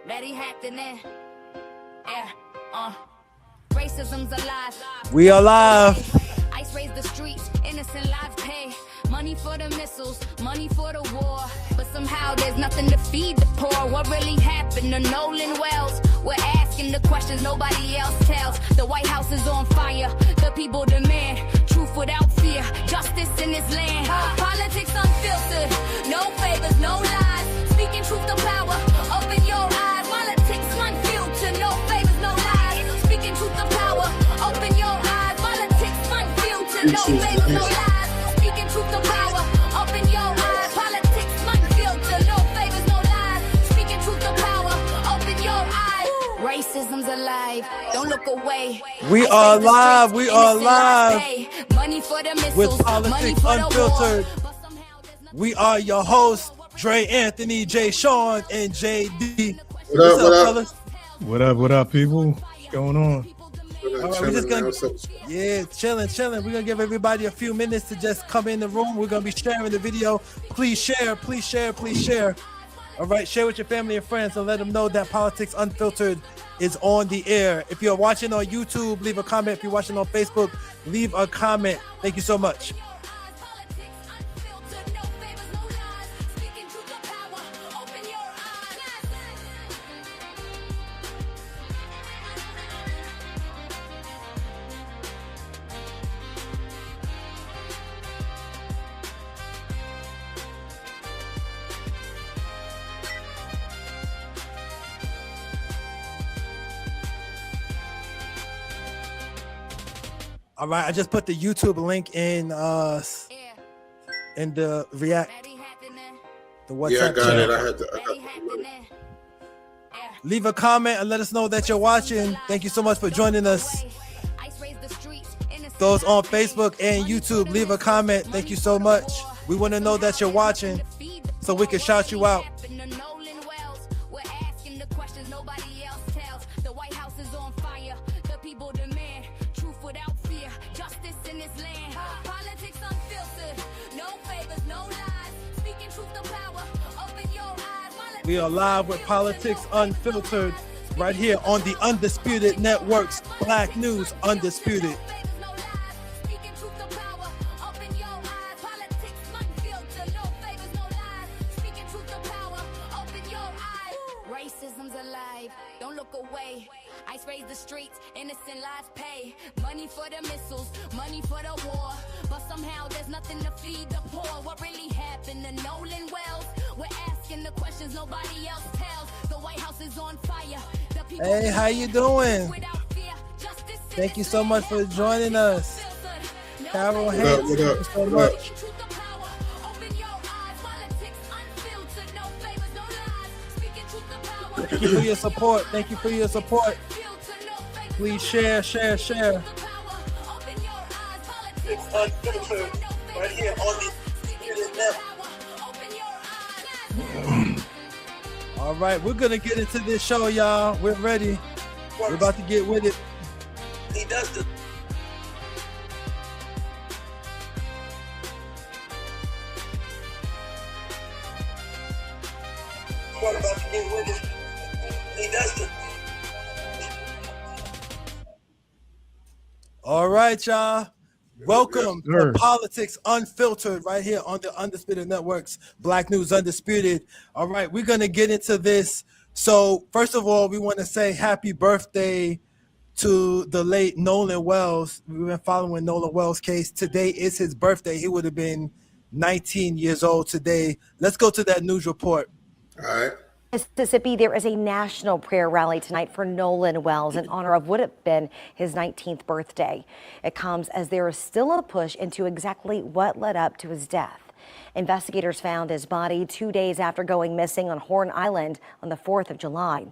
Very happening. Yeah, racism's alive. We are live. Ice raise the streets, innocent lives pay. Money for the missiles, money for the war. But somehow there's nothing to feed the poor. What really happened to Nolan Wells? We're asking the questions nobody else tells. The White House is on fire. The people demand truth without fear. Justice in this land. Politics unfiltered. No favors, no lies. Speaking truth to power. Open your eyes. Politics unfiltered. No favors, no lies. Speaking truth to power. Open your eyes. Politics unfiltered. No favors, no lies. Speaking truth to power. Open your eyes. Politics unfiltered. No favors, no lies. Speaking truth to power. Open your eyes. Racism's alive. Don't look away. We are live. We are live Money for the missiles, with Politics Unfiltered. We are your hosts, Dre Anthony, Jay Sean, and JD. What up, fellas? What up, people? What's going on? All right, we're just gonna, chilling. We're gonna give everybody a few minutes to just come in the room. We're gonna be sharing the video. Please share. All right, share with your family and friends and let them know that Politics Unfiltered is on the air. If you're watching on YouTube, leave a comment. If you're watching on Facebook, leave a comment. Thank you so much. All right, I just put the YouTube link in the React, the WhatsApp Yeah, I got channel. it. I got to Leave a comment and let us know that you're watching. Thank you so much for joining us. Those on Facebook and YouTube, leave a comment. Thank you so much. We want to know that you're watching so we can shout you out. We are live with Politics Unfiltered right here on the Undisputed Networks, Black News Undisputed. Racism's alive, don't look away. Ice raise the streets, innocent lives pay. Money for the missiles, money for the war. But somehow there's nothing to feed the poor. What really happened to Nolan Wells? We're asking the questions nobody else tells. The White House is on fire. Hey, how you doing? Thank you so much for joining us. Carol Hanks, thank you so much. Thank you for your support. Please share. It's Unfiltered right here on the internet. All right, we're gonna get into this show, y'all. We're ready. We're about to get with it. He does the. We're about to get with it. He does the. All right, y'all. Welcome to Politics Unfiltered right here on the Undisputed Networks, Black News Undisputed. All right, we're going to get into this. So first of all, we want to say happy birthday to the late Nolan Wells. We've been following Nolan Wells' case. Today is his birthday. He would have been 19 years old today. Let's go to that news report. All right. Mississippi, there is a national prayer rally tonight for Nolan Wells in honor of what had been his 19th birthday. It comes as there is still a push into exactly what led up to his death. Investigators found his body 2 days after going missing on Horn Island on the 4th of July.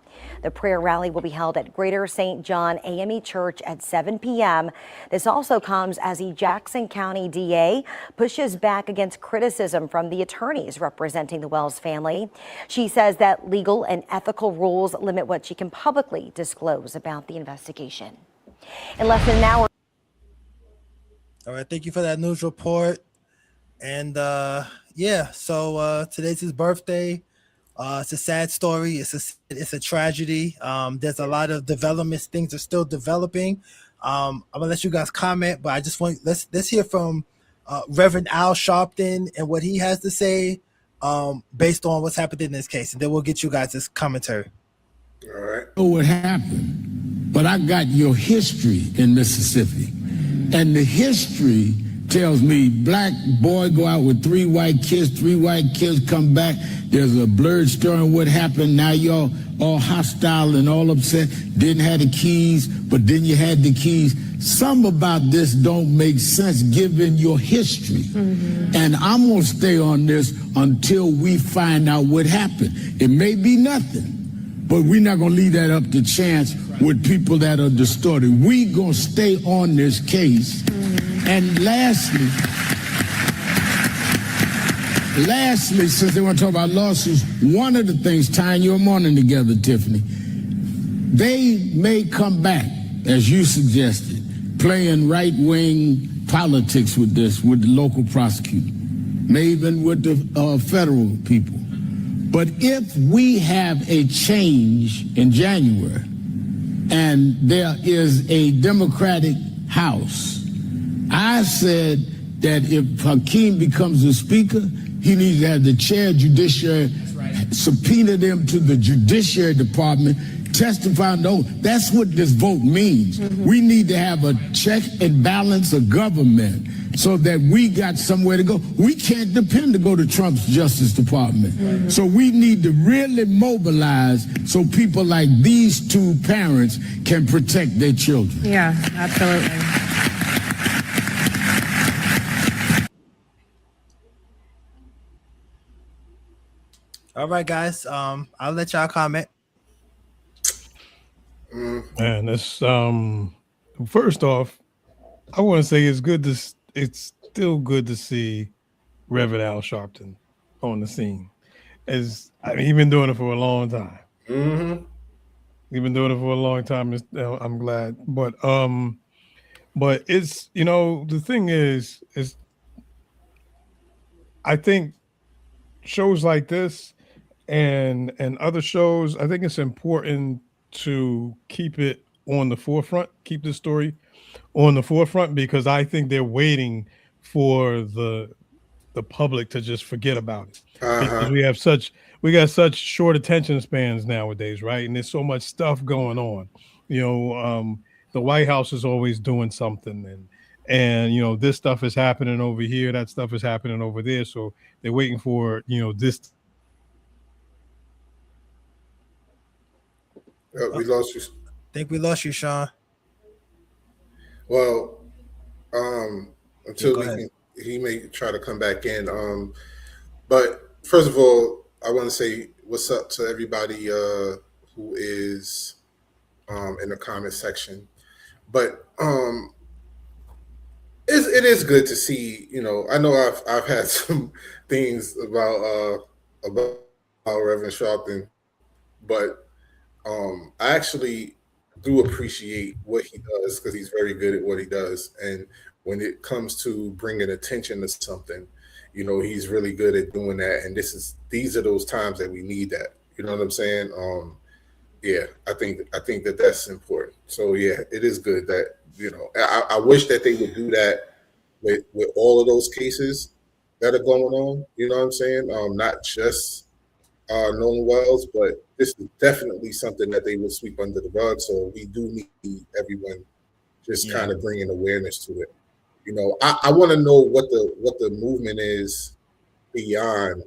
The prayer rally will be held at Greater St. John AME Church at 7 p.m. This also comes as the Jackson County DA pushes back against criticism from the attorneys representing the Wells family. She says that legal and ethical rules limit what she can publicly disclose about the investigation. In less than an hour. All right, thank you for that news report. And yeah, so today's his birthday. It's a sad story. It's a tragedy. There's a lot of developments. Things are still developing. I'm gonna let you guys comment, but I just want let's hear from Reverend Al Sharpton and what he has to say based on what's happened in this case, and then we'll get you guys this commentary. All right. Know what happened, but I got your history in Mississippi, and the history tells me black boy go out with three white kids come back. There's a blurred story on what happened. Now y'all all hostile and all upset. Didn't have the keys, but then you had the keys. Some about this don't make sense given your history. And I'm gonna stay on this until we find out what happened. It may be nothing, but we're not gonna leave that up to chance with people that are distorted. We gonna stay on this case. And lastly, since they want to talk about lawsuits, one of the things tying your morning together, Tiffany, they may come back, as you suggested, playing right-wing politics with this, with the local prosecutor, maybe even with the federal people. But if we have a change in January and there is a Democratic House, I said that if Hakeem becomes the speaker, he needs to have the chair judiciary subpoena them to the Judiciary Department, testify. No, that's what this vote means. We need to have a check and balance of government so that we got somewhere to go. We can't depend to go to Trump's Justice Department. So we need to really mobilize so people like these two parents can protect their children. Yeah, absolutely. All right, guys. I'll let y'all comment. And it's first off, I want to say it's still good to see Reverend Al Sharpton on the scene. He's been doing it for a long time. He's been doing it for a long time. I'm glad, but it's the thing is I think shows like this and other shows, I think it's important to keep it on the forefront, keep the story on the forefront, because I think they're waiting for the public to just forget about it. Because we got such short attention spans nowadays, right? And there's so much stuff going on. The White House is always doing something, and this stuff is happening over here, that stuff is happening over there. So they're waiting for this. We lost you. I think we lost you, Sean. Well, until he may try to come back in. But first of all, I want to say what's up to everybody who is in the comment section. But it is good to see. I know I've had some things about Reverend Sharpton, but I actually do appreciate what he does because he's very good at what he does. And when it comes to bringing attention to something, he's really good at doing that. And these are those times that we need that. You know what I'm saying? Yeah, I think that that's important. So yeah, it is good that I wish that they would do that with all of those cases that are going on. You know what I'm saying? Not just Nolan Wells, but this is definitely something that they would sweep under the rug. So we do need everyone just kind of bringing awareness to it. I want to know what the movement is beyond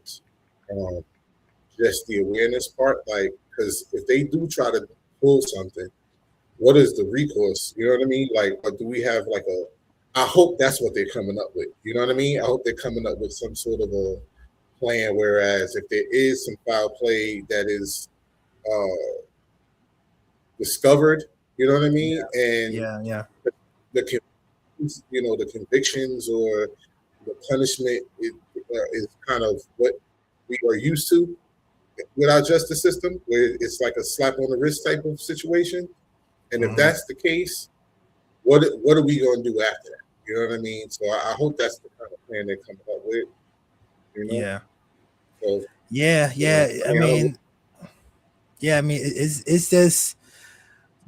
just the awareness part. Like, because if they do try to pull something, what is the recourse? You know what I mean? Like, do we have I hope that's what they're coming up with. You know what I mean? I hope they're coming up with some sort of a plan. Whereas if there is some foul play that is discovered, you know what I mean? And the convictions or the punishment is kind of what we are used to with our justice system, where it's like a slap on the wrist type of situation. And if that's the case, what are we going to do after that? You know what I mean? So I hope that's the kind of plan they're coming up with. Yeah. So Yeah, You know, yeah. I mean, it's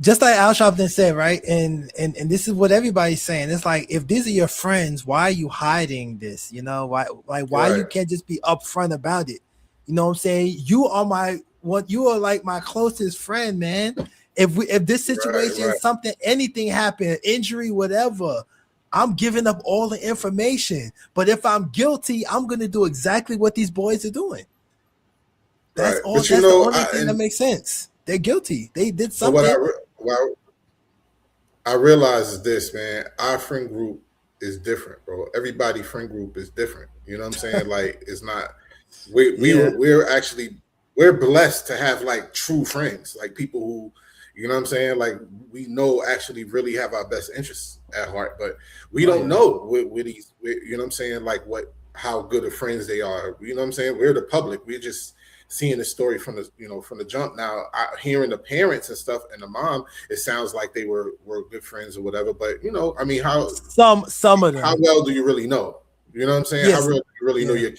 just like Al Sharpton said, right? And this is what everybody's saying. It's like, if these are your friends, why are you hiding this? You know, why you right, can't just be upfront about it? You know what I'm saying? You are you are like my closest friend, man. If this situation, right. something, anything happened, injury, whatever, I'm giving up all the information. But if I'm guilty, I'm gonna do exactly what these boys are doing. That's Right. all. But you That's the know, only thing that makes sense. They're guilty. They did but what something. I realize is this, man. Our friend group is different, bro. Everybody friend group is different. You know what I'm saying? Like, it's not. Yeah. We're actually we're blessed to have like true friends, like people who, you know what I'm saying, like we know actually really have our best interests at heart, but we Oh, don't yeah. know you know what I'm saying, like how good of friends they are. You know what I'm saying? We're the public. We're just seeing the story from the jump. Now, hearing the parents and stuff and the mom, it sounds like they were good friends or whatever. But I mean, Some of how them. well do you really know? You know what I'm saying? How Yes. well do you really know Yeah.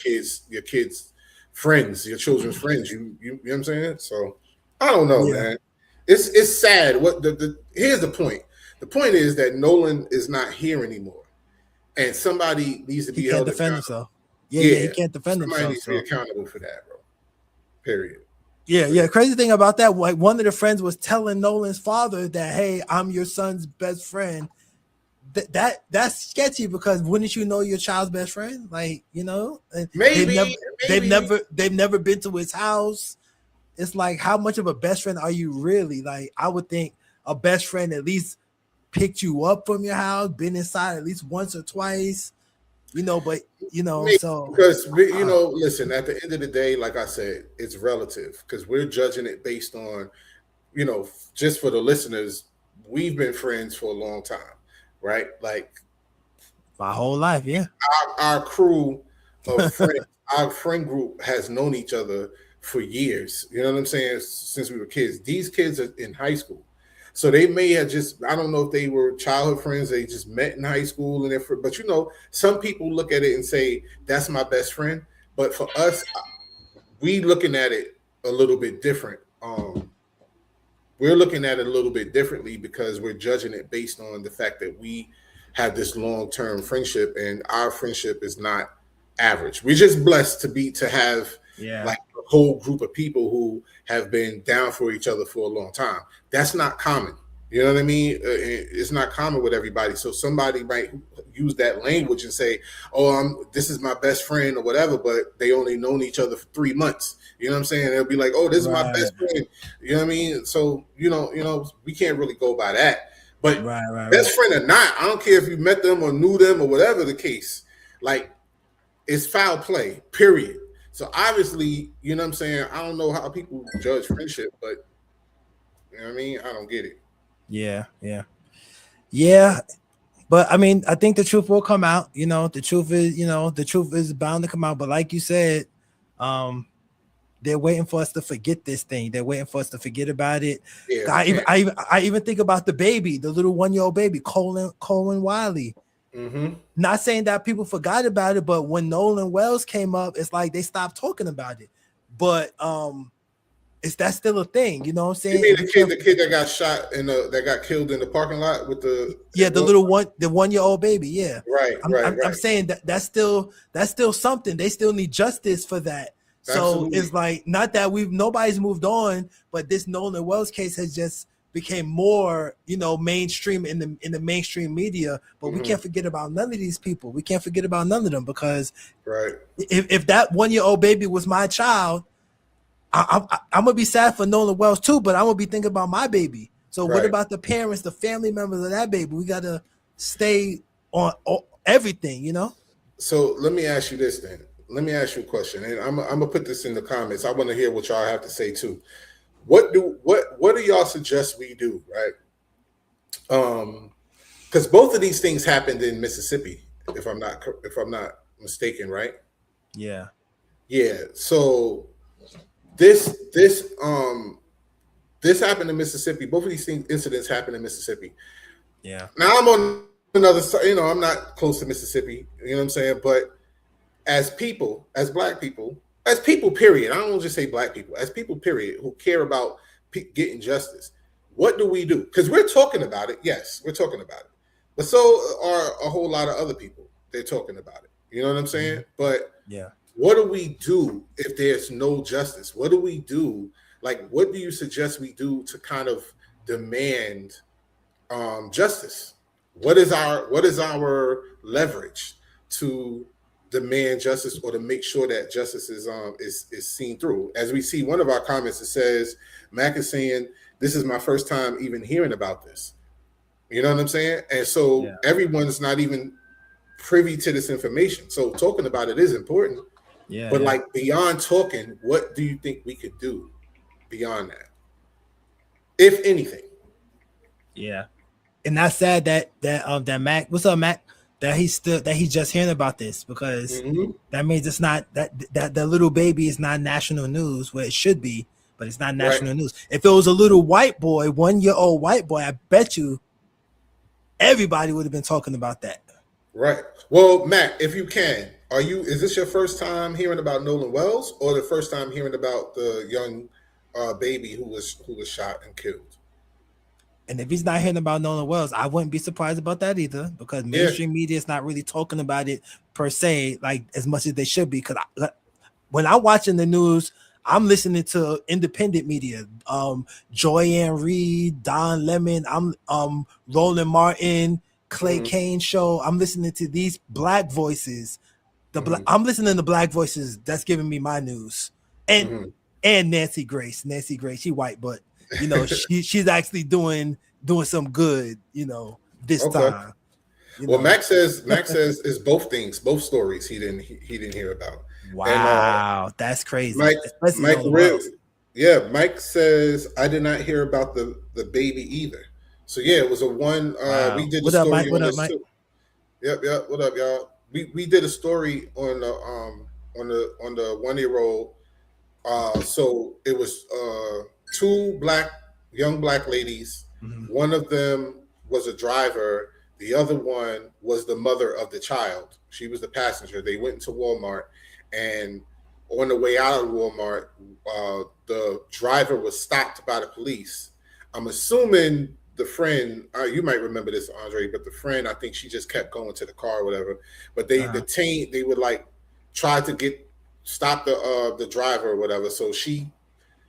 your kids' friends, your children's friends? You know what I'm saying? So I don't know, Yeah. man. It's sad. What here's the point. The point is that Nolan is not here anymore, and somebody needs to He be can't held defend accountable. himself. Yeah, yeah, he Yeah, can't defend somebody himself. needs to be So accountable for that, bro. Period. yeah, yeah. Crazy thing about that, like one of the friends was telling Nolan's father that, hey, I'm your son's best friend. That's sketchy, because wouldn't you know your child's best friend? Like, and Maybe, maybe. they've never been to his house. It's like, how much of a best friend are you really? Like, I would think a best friend at least picked you up from your house, been inside at least once or twice, but Maybe, so because listen. At the end of the day, like I said, it's relative because we're judging it based on, just for the listeners, we've been friends for a long time, right? Like my whole life, yeah. our crew of friends, our friend group has known each other for years. You know what I'm saying? Since we were kids. These kids are in high school. So they may have I don't know if they were childhood friends, they just met in high school but some people look at it and say, that's my best friend. But for us, we looking at it a little bit different. We're looking at it a little bit differently because we're judging it based on the fact that we have this long-term friendship, and our friendship is not average. We're just blessed to have like a whole group of people who have been down for each other for a long time. That's not common. You know what I mean? It's not common with everybody. So somebody might use that language and say, "Oh, this is my best friend" or whatever, but they only known each other for 3 months. You know what I'm saying? They'll be like, "Oh, this is my best friend." You know what I mean? So we can't really go by that. But best friend or not, I don't care if you met them or knew them or whatever the case. Like, it's foul play. Period. So obviously, you know what I'm saying? I don't know how people judge friendship, but you know what I mean? I don't get it. Yeah, yeah. Yeah. But I mean, I think the truth will come out. The truth is bound to come out. But like you said, they're waiting for us to forget this thing. They're waiting for us to forget about it. Yeah, I even think about the baby, the little 1-year-old baby, Colin Wiley. Mm-hmm. Not saying that people forgot about it, but when Nolan Wells came up, it's like they stopped talking about it. But that's still a thing, you know what I'm saying? You mean the kid that got shot that got killed in the parking lot with the little 1-year-old baby, yeah. Right. I'm saying that's still something. They still need justice for that. Absolutely. So it's like, not that nobody's moved on, but this Nolan Wells case has just became more, mainstream in the mainstream media. But we can't forget about none of these people. We can't forget about none of them, because if that 1-year-old baby was my child, I'm gonna be sad for Nolan Wells too, but I'm gonna be thinking about my baby. So what about the parents, the family members of that baby? We gotta stay on everything, So let me ask you this then. Let me ask you a question, and I'm gonna put this in the comments. I want to hear what y'all have to say too. What do y'all suggest we do, right? Because both of these things happened in Mississippi, if I'm not mistaken, right? Yeah. So this happened in Mississippi. Both of these incidents happened in Mississippi. Yeah. Now I'm on another side. I'm not close to Mississippi. You know what I'm saying? But as people, as Black people, as people, period. I don't just say black people, as people, period, who care about getting justice. What do we do? Because we're talking about it. Yes, we're talking about it. But so are a whole lot of other people. They're talking about it. You know what I'm saying? But yeah, what do we do if there's no justice? What do we do? Like, what do you suggest we do to kind of demand justice? What is our leverage to demand justice or to make sure that justice is seen through? As we see, one of our comments, it says, Mac is saying, this is my first time even hearing about this. You know what I'm saying? And so everyone's not even privy to this information. So talking about it is important. Yeah. But like beyond talking, what do you think we could do beyond that, if anything? Yeah. And that's sad that Mac, what's up, Mac? That he's just hearing about this, because that means it's not that the little baby is not national news where it should be, but it's not national news. If it was a little white boy, 1-year-old white boy, I bet you everybody would have been talking about that. Right. Well, Mac, if you can, is this your first time hearing about Nolan Wells, or the first time hearing about the young baby who was shot and killed? And if he's not hearing about Nolan Wells, I wouldn't be surprised about that either, because mainstream media is not really talking about it per se, like as much as they should be. Because when I'm watching the news, I'm listening to independent media, Joyanne Reed, Don Lemon, I'm Roland Martin, Clay Kane show. I'm listening to these black voices. I'm listening to black voices that's giving me my news, and Nancy Grace, she white, but you know she's actually doing some good, you know, this time. Well, Mac says it's both things, both stories he didn't hear about. Wow, and, that's crazy. Mike says I did not hear about the baby either. So yeah, it was a one. We did a story on this too. Yep. What up, y'all? We did a story on the 1-year-old. So it was two young black ladies. One of them was a driver. The other one was the mother of the child. She was the passenger. They went into Walmart, and on the way out of Walmart, the driver was stopped by the police. I'm assuming the friend, you might remember this, Andre, but the friend, I think she just kept going to the car or whatever. But they would like try to stop the driver or whatever. So she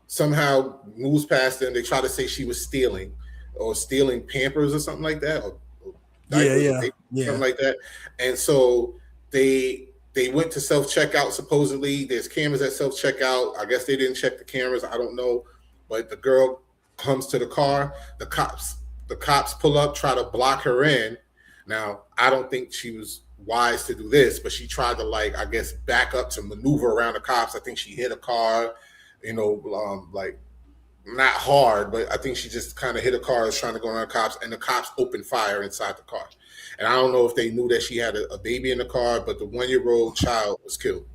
somehow moves past them. They try to say she was stealing Pampers or something like that. Something like that. And so they went to self-checkout, supposedly. There's cameras at self-checkout. I guess they didn't check the cameras. I don't know. But the girl comes to the car. The cops pull up, try to block her in. Now, I don't think she was wise to do this, but she tried to, like, I guess, back up to maneuver around the cops. I think she hit a car, you know, like, not hard, but I think she just kind of hit a car trying to go around the cops, and the cops opened fire inside the car. And I don't know if they knew that she had a baby in the car, but the 1-year-old child was killed.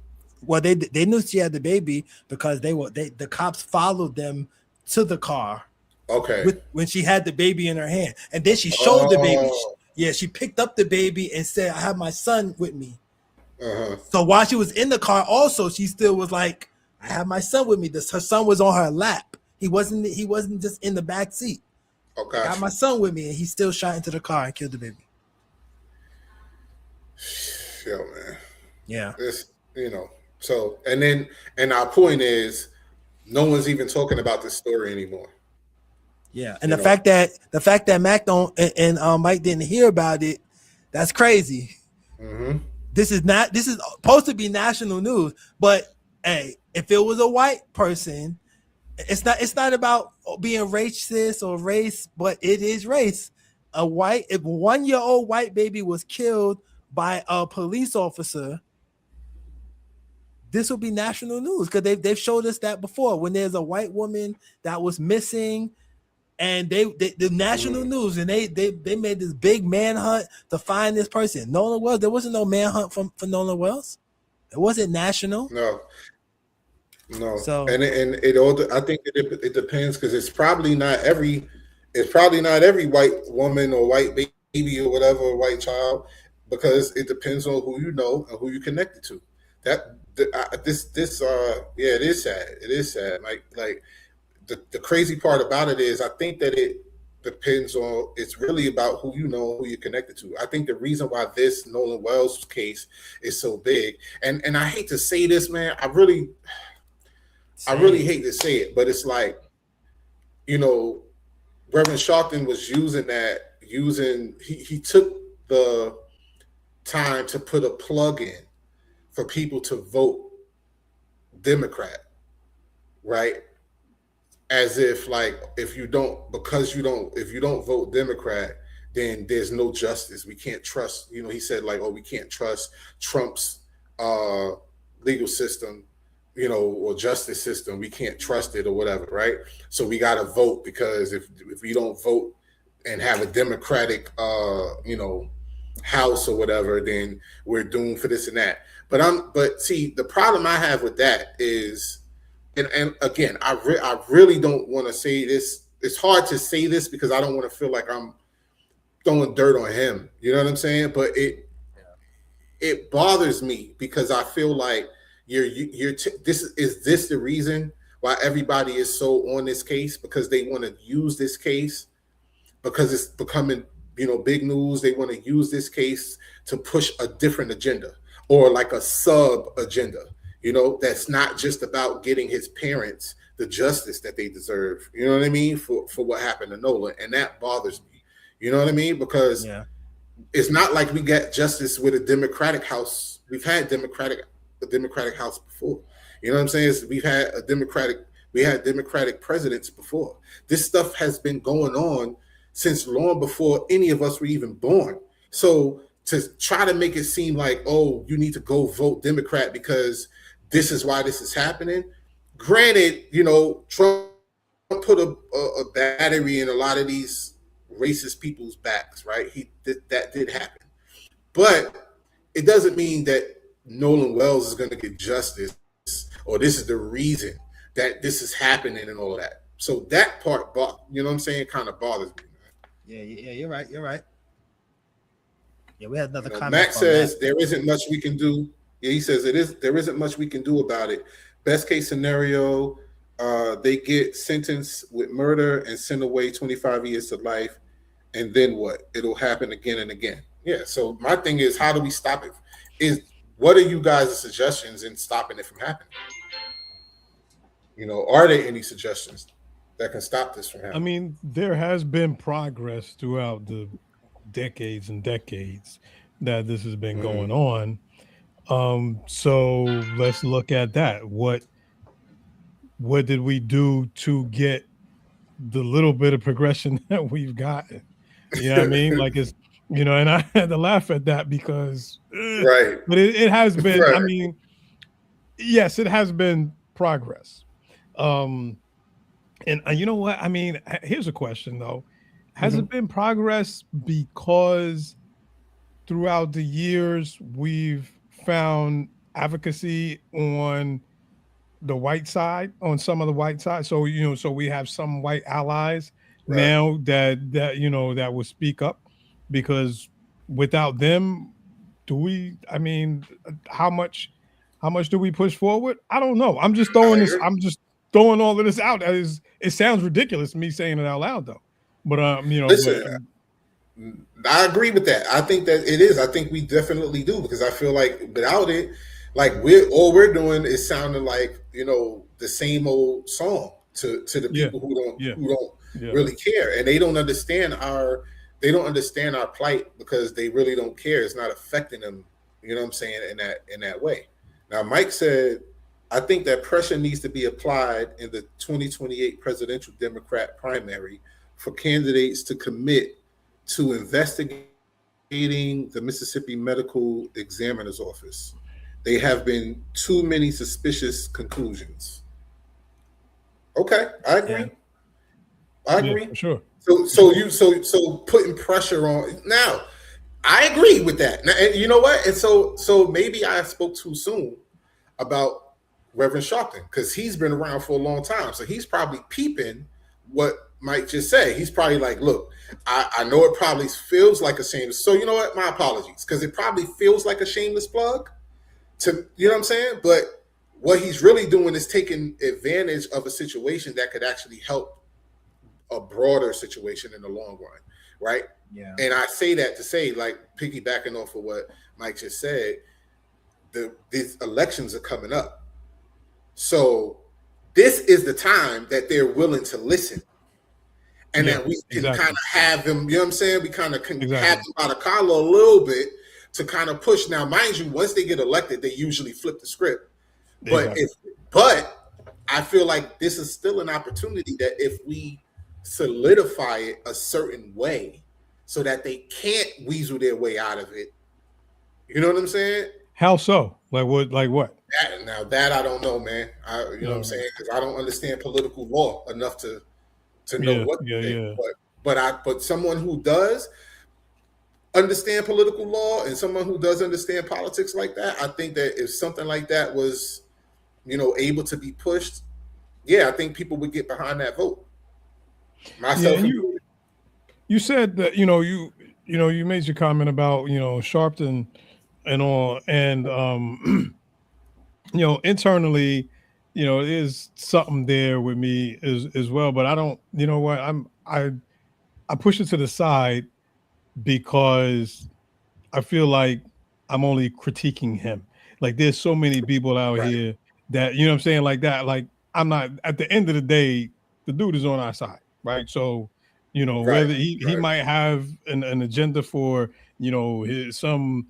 Well, they knew she had the baby because the cops followed them to the car. Okay. When she had the baby in her hand, and then she showed the baby. She picked up the baby and said, "I have my son with me." So while she was in the car, also she still was like, "I have my son with me." Her son was on her lap. He wasn't just in the back seat. Okay. I got my son with me, and he still shot into the car and killed the baby. Yo, man. Yeah. This, you know. So and our point is, no one's even talking about this story anymore. Yeah, and the fact that Mac and Mike didn't hear about it, that's crazy. This is supposed to be national news, but hey, if it was a white person, it's not about being racist or race, but it is race. If a 1-year-old white baby was killed by a police officer, this will be national news, because they've showed us that before when there's a white woman that was missing. And the national news, and they made this big manhunt to find this person. Nolan Wells, there wasn't no manhunt for Nolan Wells. It wasn't national. No. So and it all, I think it depends, because it's probably not every white woman or white baby or whatever, white child, because it depends on who you know and who you connected to. it is sad. It is sad. Like the crazy part about it is I think that it depends on, it's really about who you know, who you're connected to. I think the reason why this Nolan Wells case is so big, and I hate to say this, man, I really hate to say it, but it's like, you know, Reverend Sharpton was he took the time to put a plug in for people to vote Democrat, right? As if like if you don't vote Democrat, then there's no justice. We can't trust, you know, he said like, oh, we can't trust Trump's legal system, you know, or justice system. We can't trust it or whatever, right? So we got to vote, because if we don't vote and have a Democratic you know, house or whatever, then we're doomed for this and that. But see, the problem I have with that is, and again, I really don't want to say this. It's hard to say this because I don't want to feel like I'm throwing dirt on him. You know what I'm saying? But it bothers me because I feel like this is the reason why everybody is so on this case, because they want to use this case because it's becoming, you know, big news. They want to use this case to push a different agenda, or like a sub agenda, you know, that's not just about getting his parents the justice that they deserve, you know what I mean, for what happened to Nolan. And that bothers me, you know what I mean, because it's not like we got justice with a Democratic House. We've had a Democratic House before, you know what I'm saying? We had Democratic presidents before. This stuff has been going on since long before any of us were even born. So to try to make it seem like, oh, you need to go vote Democrat because this is why this is happening. Granted, you know, Trump put a battery in a lot of these racist people's backs, right? That did happen. But it doesn't mean that Nolan Wells is going to get justice, or this is the reason that this is happening and all of that. So that part, you know what I'm saying, kind of bothers me. Yeah, you're right. Yeah, we had another comment. Max says there isn't much we can do. Yeah, he says there isn't much we can do about it. Best case scenario, they get sentenced with murder and sent away 25 years to life, and then what? It'll happen again and again. Yeah. So my thing is, how do we stop it? What are you guys' suggestions in stopping it from happening? You know, are there any suggestions that can stop this from happening? I mean, there has been progress throughout the decades and decades that this has been going on. So let's look at that. What did we do to get the little bit of progression that we've gotten? You know what I mean? Like, it's, you know, and I had to laugh at that because, right. But it has been, right. I mean, yes, it has been progress. And you know what? I mean, here's a question though. Has it been progress because throughout the years we've found advocacy on the white side, on some of the white side? So, you know, so we have some white allies now that you know, that will speak up, because without them, I mean, how much do we push forward? I don't know. I'm just throwing throwing all of this out. It sounds ridiculous me saying it out loud though. But you know, listen, I agree with that. I think that it is. I think we definitely do, because I feel like without it, like we're doing is sounding like, you know, the same old song to the people who don't really care, and they don't understand our plight because they really don't care. It's not affecting them, you know what I'm saying, in that way. Now, Mike said, I think that pressure needs to be applied in the 2028 presidential Democrat primary for candidates to commit to investigating the Mississippi Medical Examiner's Office. There have been too many suspicious conclusions. Okay, I agree. Yeah. I agree. Yeah, sure. So putting pressure on. Now, I agree with that. Now, and you know what? And so maybe I spoke too soon about Reverend Sharpton, because he's been around for a long time. So he's probably peeping what Mike just said. He's probably like, look, I know it probably feels like a shameless. So you know what? My apologies, because it probably feels like a shameless plug. to, you know what I'm saying? But what he's really doing is taking advantage of a situation that could actually help a broader situation in the long run, right? Yeah. And I say that to say, like, piggybacking off of what Mike just said, these elections are coming up. So this is the time that they're willing to listen. And that we can kind of have them, you know what I'm saying? We kind of can have them by the collar a little bit to kind of push. Now, mind you, once they get elected, they usually flip the script. But but I feel like this is still an opportunity that if we solidify it a certain way so that they can't weasel their way out of it. You know what I'm saying? How so? Like what? Like what? That I don't know, man. You know what I'm saying? Because I don't understand political law enough to know what to think. But someone who does understand political law and someone who does understand politics like that, I think that if something like that was, you know, able to be pushed, I think people would get behind that vote. Myself included. You said that, you made your comment about, Sharpton and all, and internally, there's something there with me as well. But I don't, you know what, I push it to the side because I feel like I'm only critiquing him. Like there's so many people out here that, you know what I'm saying, like that. Like I'm not, at the end of the day, the dude is on our side, right? So, whether he might have an agenda for, his, some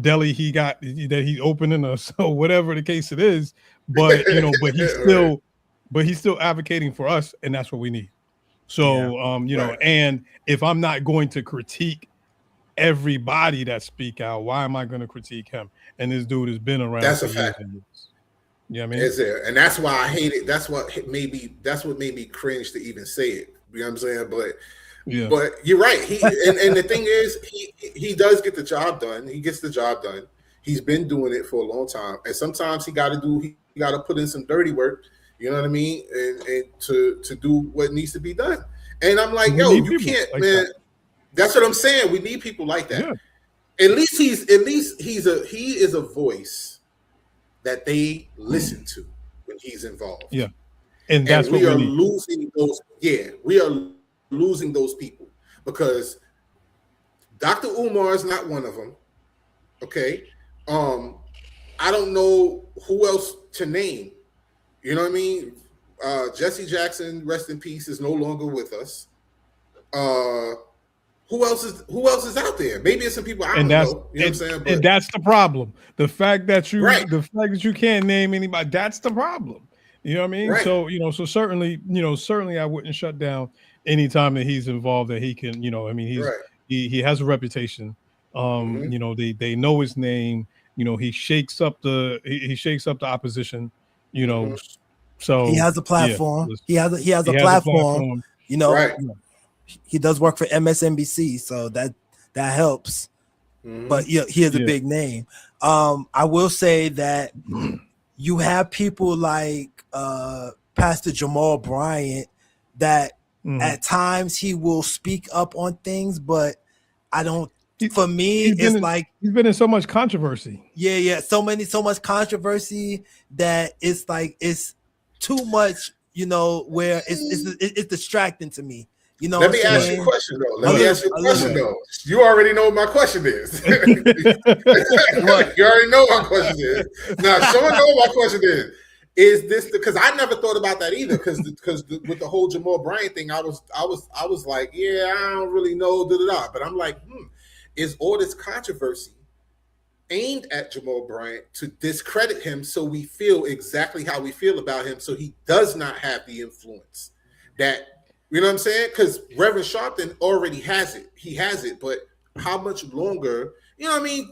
deli he got that he's opening or so, whatever the case it is, but but he's still advocating for us, and that's what we need. So and if I'm not going to critique everybody that speak out, why am I going to critique him? And this dude has been around. That's a fact. Yeah, I mean, is there, and that's why I hate it. That's what made me cringe to even say it. You know what I'm saying? But you're right. He and the thing is, he does get the job done. He gets the job done. He's been doing it for a long time, and sometimes he got to put in some dirty work. You know what I mean? And to do what needs to be done. And I'm like, yo, you can't, like man. That's what I'm saying. We need people like that. Yeah. At least he is a voice that they listen to when he's involved. Yeah. And that's what we are losing those. Yeah, we are losing those people because Dr. Umar is not one of them. Okay. I don't know who else to name. You know what I mean? Jesse Jackson, rest in peace, is no longer with us. Who else is out there? Maybe it's some people I don't know. You know what I'm saying? And that's the problem. The fact that you can't name anybody, that's the problem. You know what I mean? Right. So, so certainly I wouldn't shut down anytime that he's involved, that he can, he has a reputation. They know his name. He shakes up the opposition. So he has a platform. He has a platform. He does work for MSNBC, so that helps. But he is a big name. I will say that you have people like Pastor Jamal Bryant that at times he will speak up on things, but I don't. For me, it's like he's been in so much controversy. Yeah, so much controversy that it's like it's too much. Where it's distracting to me. Let me ask you a question though. You already know what my question is. You already know what my question is. Now, someone know what my question is. Is this because I never thought about that either? Because with the whole Jamal Bryant thing, I was like, I don't really know, But I'm like, is all this controversy aimed at Jamal Bryant to discredit him so we feel exactly how we feel about him, so he does not have the influence that. You know what I'm saying? Because Reverend Sharpton already has it. He has it, but how much longer? You know what I mean?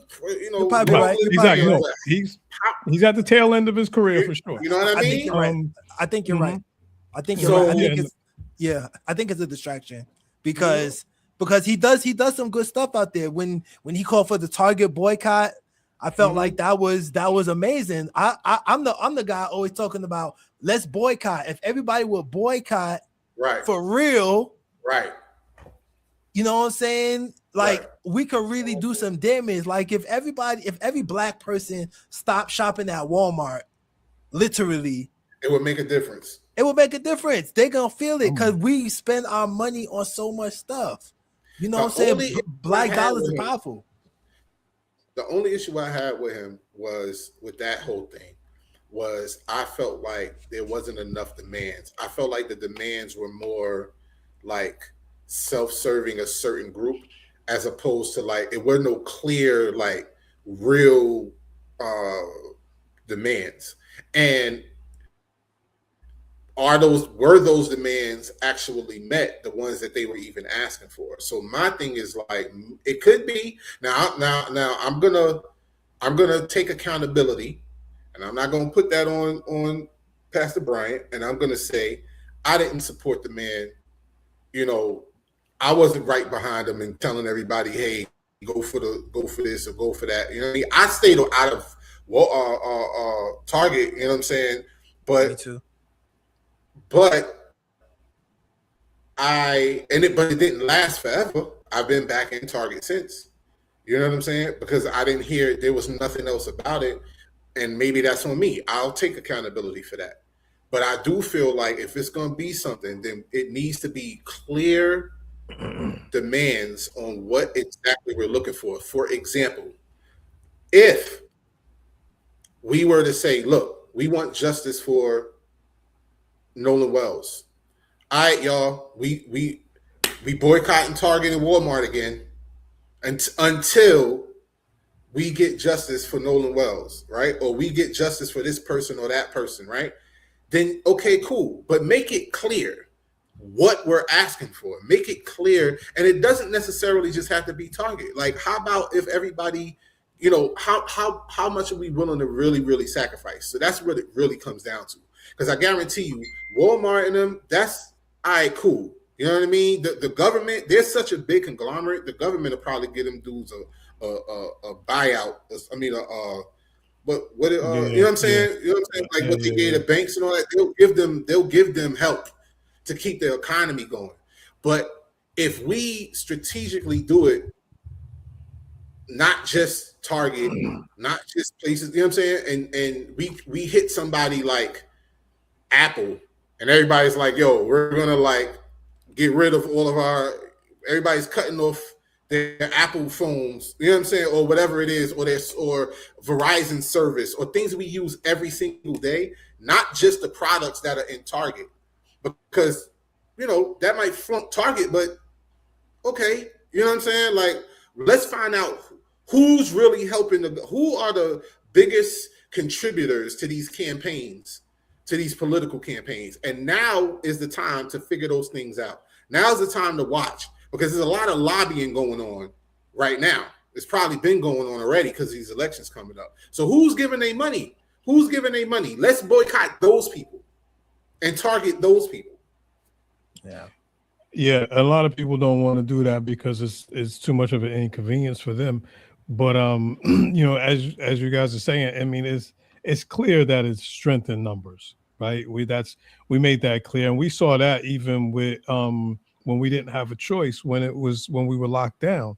You're probably right. Exactly. He's at the tail end of his career for sure. You know what I mean? I think you're right. I think you're right. I think it's a distraction because he does some good stuff out there. When he called for the Target boycott, I felt like that was amazing. I'm the guy always talking about let's boycott. If everybody would boycott. Right. For real. Right. You know what I'm saying? Like Right. we could really do some damage. Like if every black person stopped shopping at Walmart, literally, It would make a difference. it will make a difference. They're gonna feel it because we spend our money on so much stuff. You know what I'm saying? Black dollars is powerful. The only issue I had with him was with that whole thing was I felt like there wasn't enough demands. I felt like the demands were more like self-serving a certain group as opposed to like it were no clear like real demands. And were those demands actually met, the ones that they were even asking for? So my thing is like it could be now I'm gonna take accountability, and I'm not gonna put that on Pastor Bryant, and I'm gonna say I didn't support the man. You know, I wasn't right behind him and telling everybody, hey, go for this or go for that. You know what I mean? I stayed out of Target, you know what I'm saying? But Me too. But it didn't last forever. I've been back in Target since. You know what I'm saying? Because I didn't hear there was nothing else about it. And maybe that's on me. I'll take accountability for that. But I do feel like if it's going to be something, then it needs to be clear demands on what exactly we're looking for. For example, if we were to say, look, we want justice for Nolan Wells. All right, y'all, we boycotting Target and Walmart again until we get justice for Nolan Wells, right? Or we get justice for this person or that person, right? Then, okay, cool. But make it clear what we're asking for. Make it clear. And it doesn't necessarily just have to be Target. Like, how about if everybody, you know, how much are we willing to really, really sacrifice? So that's what it really comes down to. Because I guarantee you, Walmart and them, that's all right, cool. You know what I mean? The government, they're such a big conglomerate. The government will probably give them dudes a buyout. I mean, you know what I'm saying? You know what I'm saying? Like what they gave the banks and all that. They'll give them help to keep the economy going. But if we strategically do it, not just Target, not just places, you know what I'm saying? And we hit somebody like Apple, and everybody's like, yo, we're gonna like get rid of all of everybody's cutting off their Apple phones, you know what I'm saying, or whatever it is, or Verizon service, or things we use every single day, not just the products that are in Target, because you know that might flunk Target, but okay, you know what I'm saying? Like, let's find out who's really helping who are the biggest contributors to these campaigns, to these political campaigns. And now is the time to figure those things out. Now's the time to watch, because there's a lot of lobbying going on right now. It's probably been going on already because these elections coming up. So who's giving their money? Who's giving their money? Let's boycott those people and target those people. Yeah, a lot of people don't want to do that because it's too much of an inconvenience for them. But you know, as you guys are saying, I mean, it's clear that it's strength in numbers, right? We made that clear, and we saw that even with when we didn't have a choice, when we were locked down,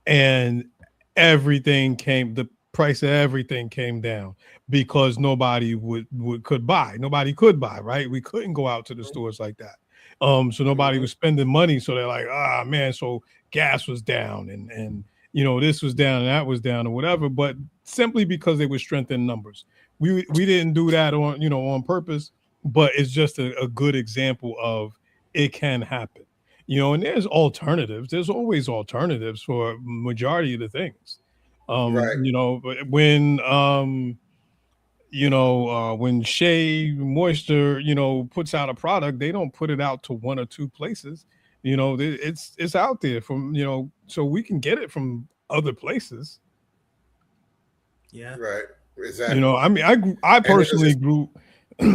and the price of everything came down because nobody could buy, right? We couldn't go out to the stores like that. So nobody was spending money. So they're like, man, so gas was down and you know, this was down and that was down or whatever, but simply because they were strength in numbers. We didn't do that on purpose, but it's just a good example of it can happen. You know, and there's alternatives. There's always alternatives for majority of the things. Right. You know, when when Shea Moisture, you know, puts out a product, they don't put it out to one or two places. You know, it's out there from, you know, so we can get it from other places. Yeah. Right. Exactly. You know, I mean, I personally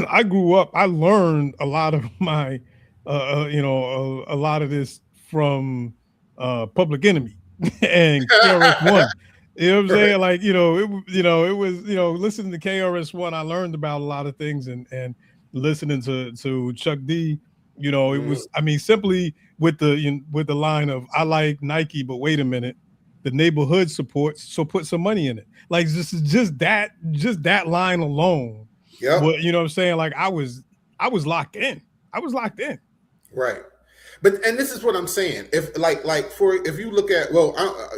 I grew up, I learned a lot of my, a lot of this from Public Enemy and KRS-One. You know what I'm saying? Like, it was, listening to KRS-One, I learned about a lot of things and listening to Chuck D, You know, it was. I mean, simply with the line of "I like Nike, but wait a minute, the neighborhood supports, so put some money in it." Like just that line alone. Yep. But you know what I'm saying? Like I was locked in. I was locked in. Right. And this is what I'm saying. If if you look at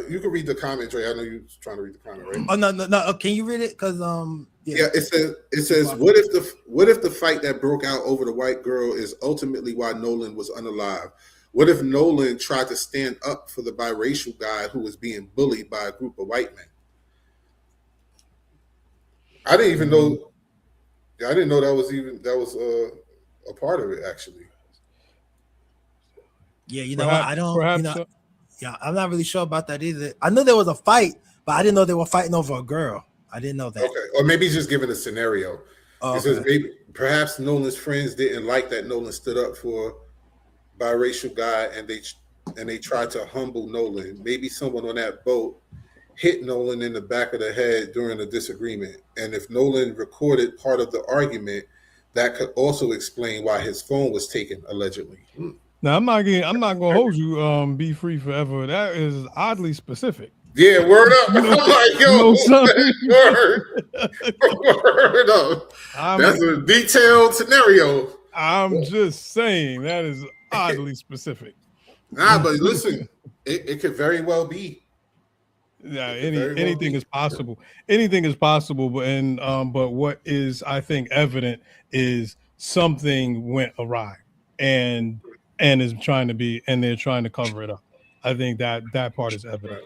you can read the comment, Dre. I know you're trying to read the comment, right? Oh no. Can you read it? Because it says what if the fight that broke out over the white girl is ultimately why Nolan was unalive? What if Nolan tried to stand up for the biracial guy who was being bullied by a group of white men? I didn't even know. I didn't know that was a part of it, actually. Yeah, you know what? I don't. Perhaps, yeah, I'm not really sure about that either. I knew there was a fight, but I didn't know they were fighting over a girl. I didn't know that. Okay, or maybe he's just giving a scenario. It says maybe perhaps Nolan's friends didn't like that Nolan stood up for a biracial guy, and they tried to humble Nolan. Maybe someone on that boat hit Nolan in the back of the head during a disagreement, and if Nolan recorded part of the argument, that could also explain why his phone was taken allegedly. Now I'm not gonna hold you. Be free forever. That is oddly specific. Yeah, word up. I'm like, yo, word up. That's a detailed scenario. I'm just saying that is oddly specific. Nah, but listen, it could very well be. Yeah, anything is possible. Anything is possible, but what is I think evident is something went awry, and is trying to be, and they're trying to cover it up. I think that part is evident.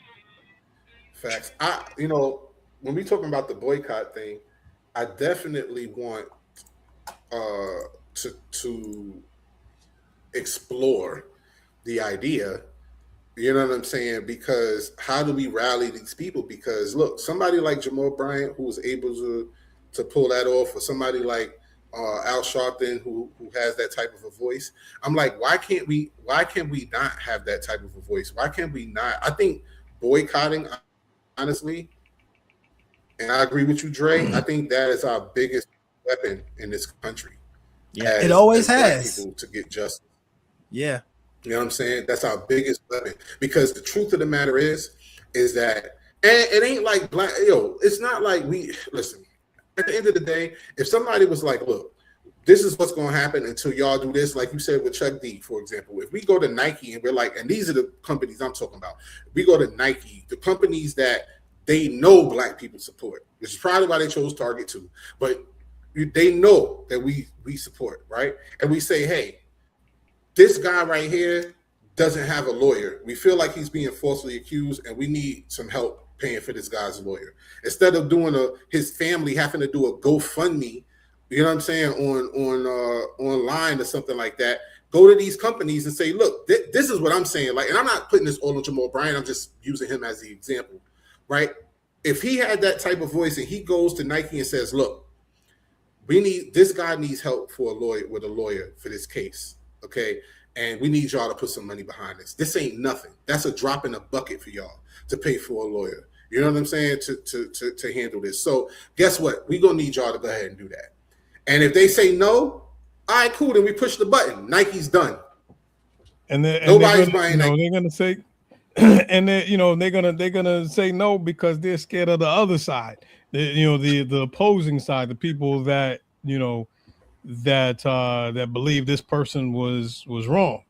Facts. When we talking about the boycott thing, I definitely want to explore the idea. You know what I'm saying? Because how do we rally these people? Because look, somebody like Jamal Bryant who was able to pull that off, or somebody like Al Sharpton who has that type of a voice. I'm like, why can't we not have that type of a voice? Why can't we not? I think boycotting, honestly, and I agree with you, Dre, I think that is our biggest weapon in this country. Yeah, it always has. People to get justice. Yeah. You know what I'm saying? That's our biggest weapon. Because the truth of the matter is that, and it ain't like it's not like listen, at the end of the day, if somebody was like, look, this is what's going to happen until y'all do this, like you said with Chuck D, for example, if we go to Nike and we're like, and these are the companies I'm talking about, we go to Nike, the companies that they know black people support, which is probably why they chose Target too, but they know that we support, right? And we say, hey, this guy right here doesn't have a lawyer. We feel like he's being falsely accused, and we need some help paying for this guy's lawyer. Instead of doing his family having to do a GoFundMe, you know what I'm saying, on online or something like that, go to these companies and say, look, this is what I'm saying. Like, and I'm not putting this all on Jamal Bryant. I'm just using him as the example, right? If he had that type of voice and he goes to Nike and says, look, this guy needs help with a lawyer for this case, okay? And we need y'all to put some money behind this. This ain't nothing. That's a drop in a bucket for y'all to pay for a lawyer. You know what I'm saying? To handle this. So guess what? We're going to need y'all to go ahead and do that. And if they say no, all right, cool. Then we push the button. Nike's done. Nobody's buying Nike. They're going to say, and they're gonna say no because they're scared of the other side. The opposing side, the people that that believe this person was wrong,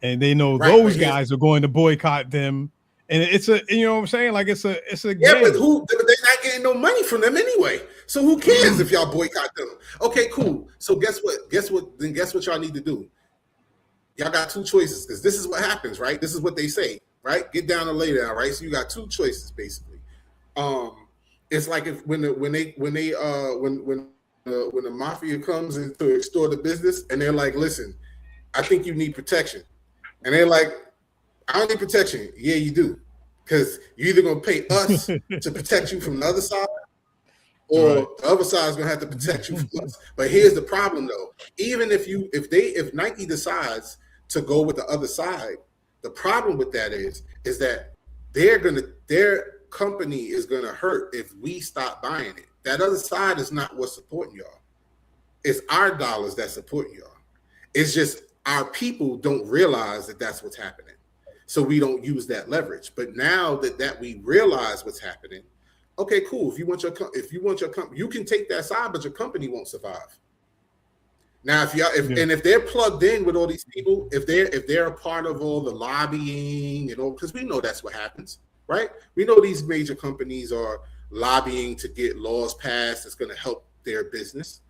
and they know those guys are going to boycott them. And it's a, you know what I'm saying? Like it's a yeah, game. but they're not getting no money from them anyway. So who cares if y'all boycott them? Okay, cool. So guess what? Then guess what y'all need to do? Y'all got two choices, because this is what happens, right? This is what they say, right? Get down and lay down, right? So you got two choices basically. It's like when the mafia comes in to extort the business, and they're like, listen, I think you need protection. And they're like, I don't need protection. Yeah, you do. Because you're either going to pay us to protect you from the other side, or the other side is going to have to protect you from us. But here's the problem, though. Even if Nike decides to go with the other side, the problem with that is that their company is going to hurt if we stop buying it. That other side is not what's supporting y'all. It's our dollars that support y'all. It's just our people don't realize that that's what's happening. So we don't use that leverage. But now that we realize what's happening, okay, cool. If you want your company, you can take that side, but your company won't survive. Now, if they're plugged in with all these people, if they're a part of all the lobbying and all, because we know that's what happens, right? We know these major companies are lobbying to get laws passed that's going to help their business.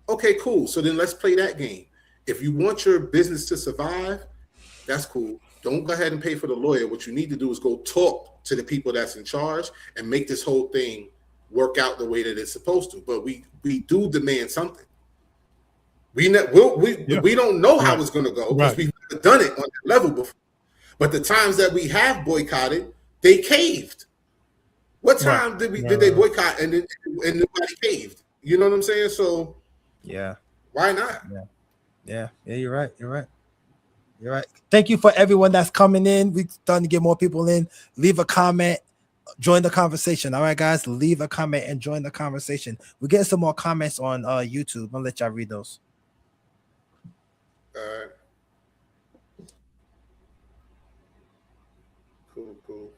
Okay, cool. So then let's play that game. If you want your business to survive, that's cool. Don't go ahead and pay for the lawyer. What you need to do is go talk to the people that's in charge and make this whole thing work out the way that it's supposed to. But we do demand something. We don't know how it's going to go because we've never done it on that level before. But the times that we have boycotted, they caved. What time did they boycott and nobody caved? You know what I'm saying? So why not? Yeah, you're right. You're right. Thank you for everyone that's coming in. We're starting to get more people in. Leave a comment. Join the conversation. All right, guys. Leave a comment and join the conversation. We're getting some more comments on YouTube. I'm going to let y'all read those. All right. Cool.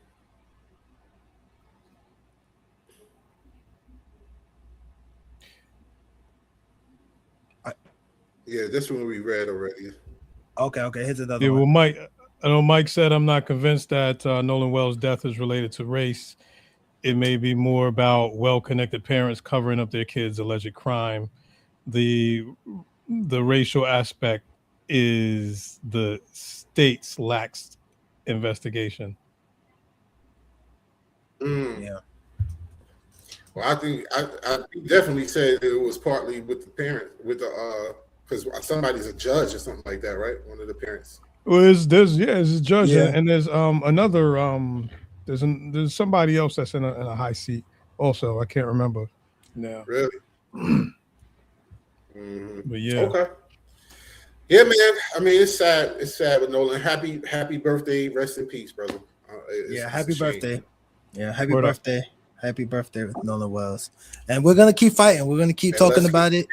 Yeah, this one we read already. Okay. Here's another one. Well, Mike, I know Mike said I'm not convinced that Nolan Wells' death is related to race. It may be more about well-connected parents covering up their kids' alleged crime. The racial aspect is the state's lax investigation. Yeah. Well, I think I definitely said it was partly with the parent, with the because somebody's a judge or something like that, right? One of the parents. Well, there's a judge, and there's another there's somebody else that's in a high seat also. I can't remember now. Really? But yeah. Okay. Yeah, man. I mean, it's sad. It's sad with Nolan. Happy birthday. Rest in peace, brother. Happy birthday. Yeah, happy birthday. Happy birthday with Nolan Wells. And we're gonna keep fighting. We're gonna keep talking about it.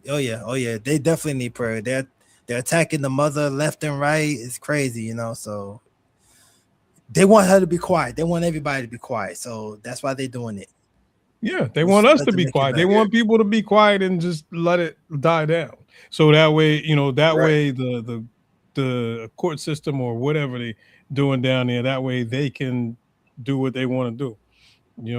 Oh yeah. They definitely need prayer. They're attacking the mother left and right. It's crazy, so they want her to be quiet. They want everybody to be quiet. So that's why they're doing it. Yeah, they want us to be quiet. They want people to be quiet and just let it die down. So that way, way the court system or whatever they doing down there, that way they can do what they want to do.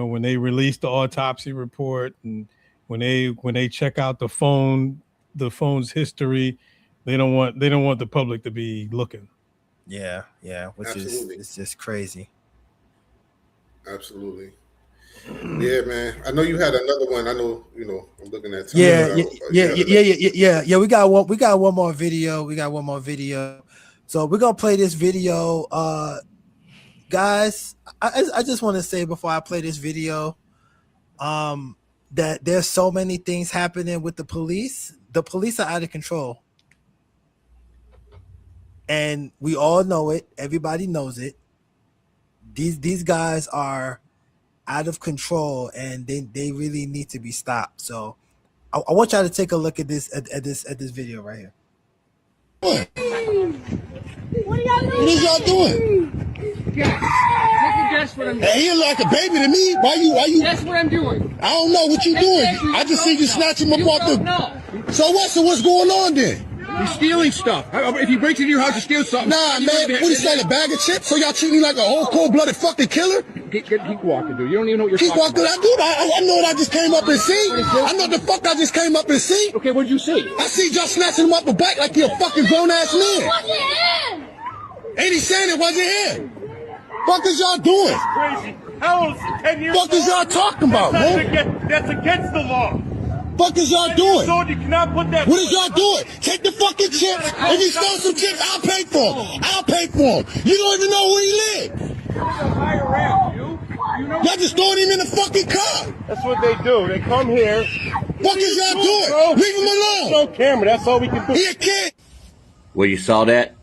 When they release the autopsy report and when they check out the phone's history, they don't want the public to be looking. Yeah, which Absolutely. It's just crazy. Absolutely. Yeah, man. I know you had another one. I know, I'm looking at. Yeah. We got one more video. So we're gonna play this video. Guys, I just want to say before I play this video, that there's so many things happening with the police. The police are out of control. And we all know it. Everybody knows it. These guys are out of control, and they really need to be stopped. So I want y'all to take a look at this video right here. What is y'all doing? Guess what I'm doing. Hey, you're like a baby to me. Why you? Guess what I'm doing. I don't know what you doing. I just see you snatch him up off the. So what? So what's going on then? You're stealing stuff. If he breaks into your house, you steal something. Nah, man. What you saying? A bag of chips? So y'all treat me like a whole cold-blooded fucking killer? Keep walking, dude. You don't even know what you're Keep talking walking. about. I know what I just came up and see. I know the fuck I just came up and see. Okay, what did you see? I see y'all snatching him up the back like you're a fucking grown-ass man. Ain't he saying it wasn't him? Fuck is y'all doing? Crazy. How old is it? 10 years Fuck is y'all talking about, man? That's against the law. Fuck is y'all doing? You cannot put that. What is y'all doing? Take the fucking chips. If he stole some chips, I'll pay for him. I'll pay for him. You don't even know where he lives. Y'all just throwing him in the fucking car. That's what they do. They come here. Fuck is y'all doing? Leave him alone. No camera. That's all we can do. He a kid. Well, you saw that?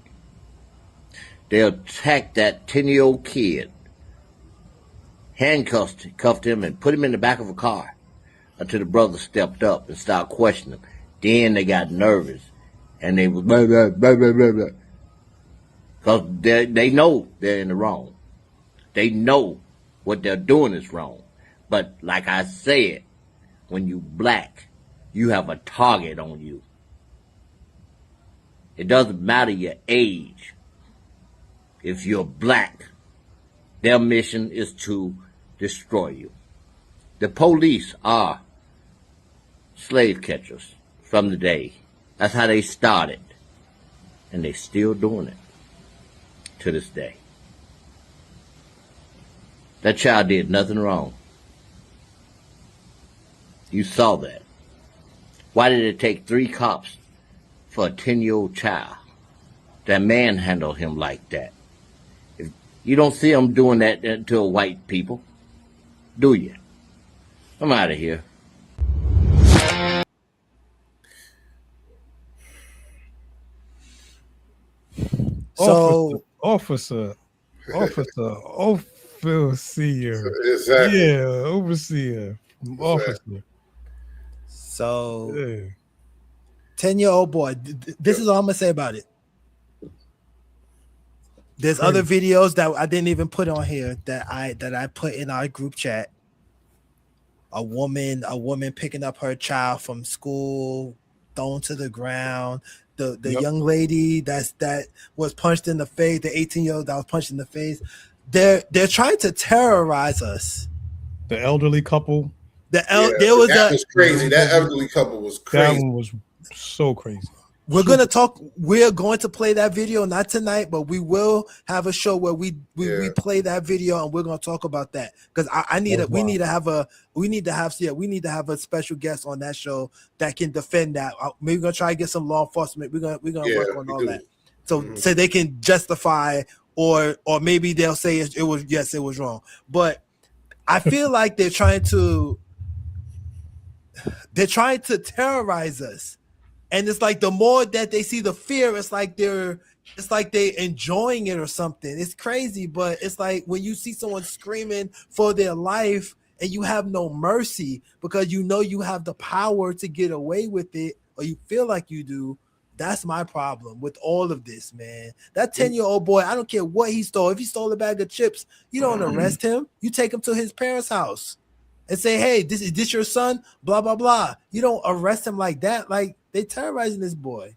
They attacked that 10-year-old kid, handcuffed him, and put him in the back of a car until the brother stepped up and started questioning him. Then they got nervous and they was blah, blah, blah, blah, blah, blah. Because they know they're in the wrong. They know what they're doing is wrong. But like I said, when you black, you have a target on you. It doesn't matter your age. If you're black, their mission is to destroy you. The police are slave catchers from the day. That's how they started. And they still doing it to this day. That child did nothing wrong. You saw that. Why did it take 3 cops for a 10-year-old child to manhandle him like that? If you don't see them doing that to white people, do you? I'm out of here. So Officer, overseer. Exactly. Yeah, overseer, officer. So Yeah. 10-year-old boy. This is all I'm gonna say about it. There's other videos that I didn't even put on here that I put in our group chat. A woman picking up her child from school, thrown to the ground. The young lady that was punched in the face, the 18-year-old that was punched in the face. They're trying to terrorize us. The elderly couple. There was was crazy. That elderly couple was crazy. That one was so crazy. We're going to play that video, not tonight, but we will have a show where we play that video, and we're going to talk about that. Because we need to have a special guest on that show that can defend that. Maybe we're going to try to get some law enforcement. We're going to work on all that. So they can justify, or maybe they'll say it was wrong. But I feel like they're trying to terrorize us. And it's like the more that they see the fear, it's like they're enjoying it or something. It's crazy, but it's like when you see someone screaming for their life and you have no mercy because you know you have the power to get away with it, or you feel like you do. That's my problem with all of this, man. That 10-year-old boy, I don't care what he stole. If he stole a bag of chips, you don't arrest him. You take him to his parents' house and say, hey, is this your son? Blah, blah, blah. You don't arrest him like that. Like, they terrorizing this boy.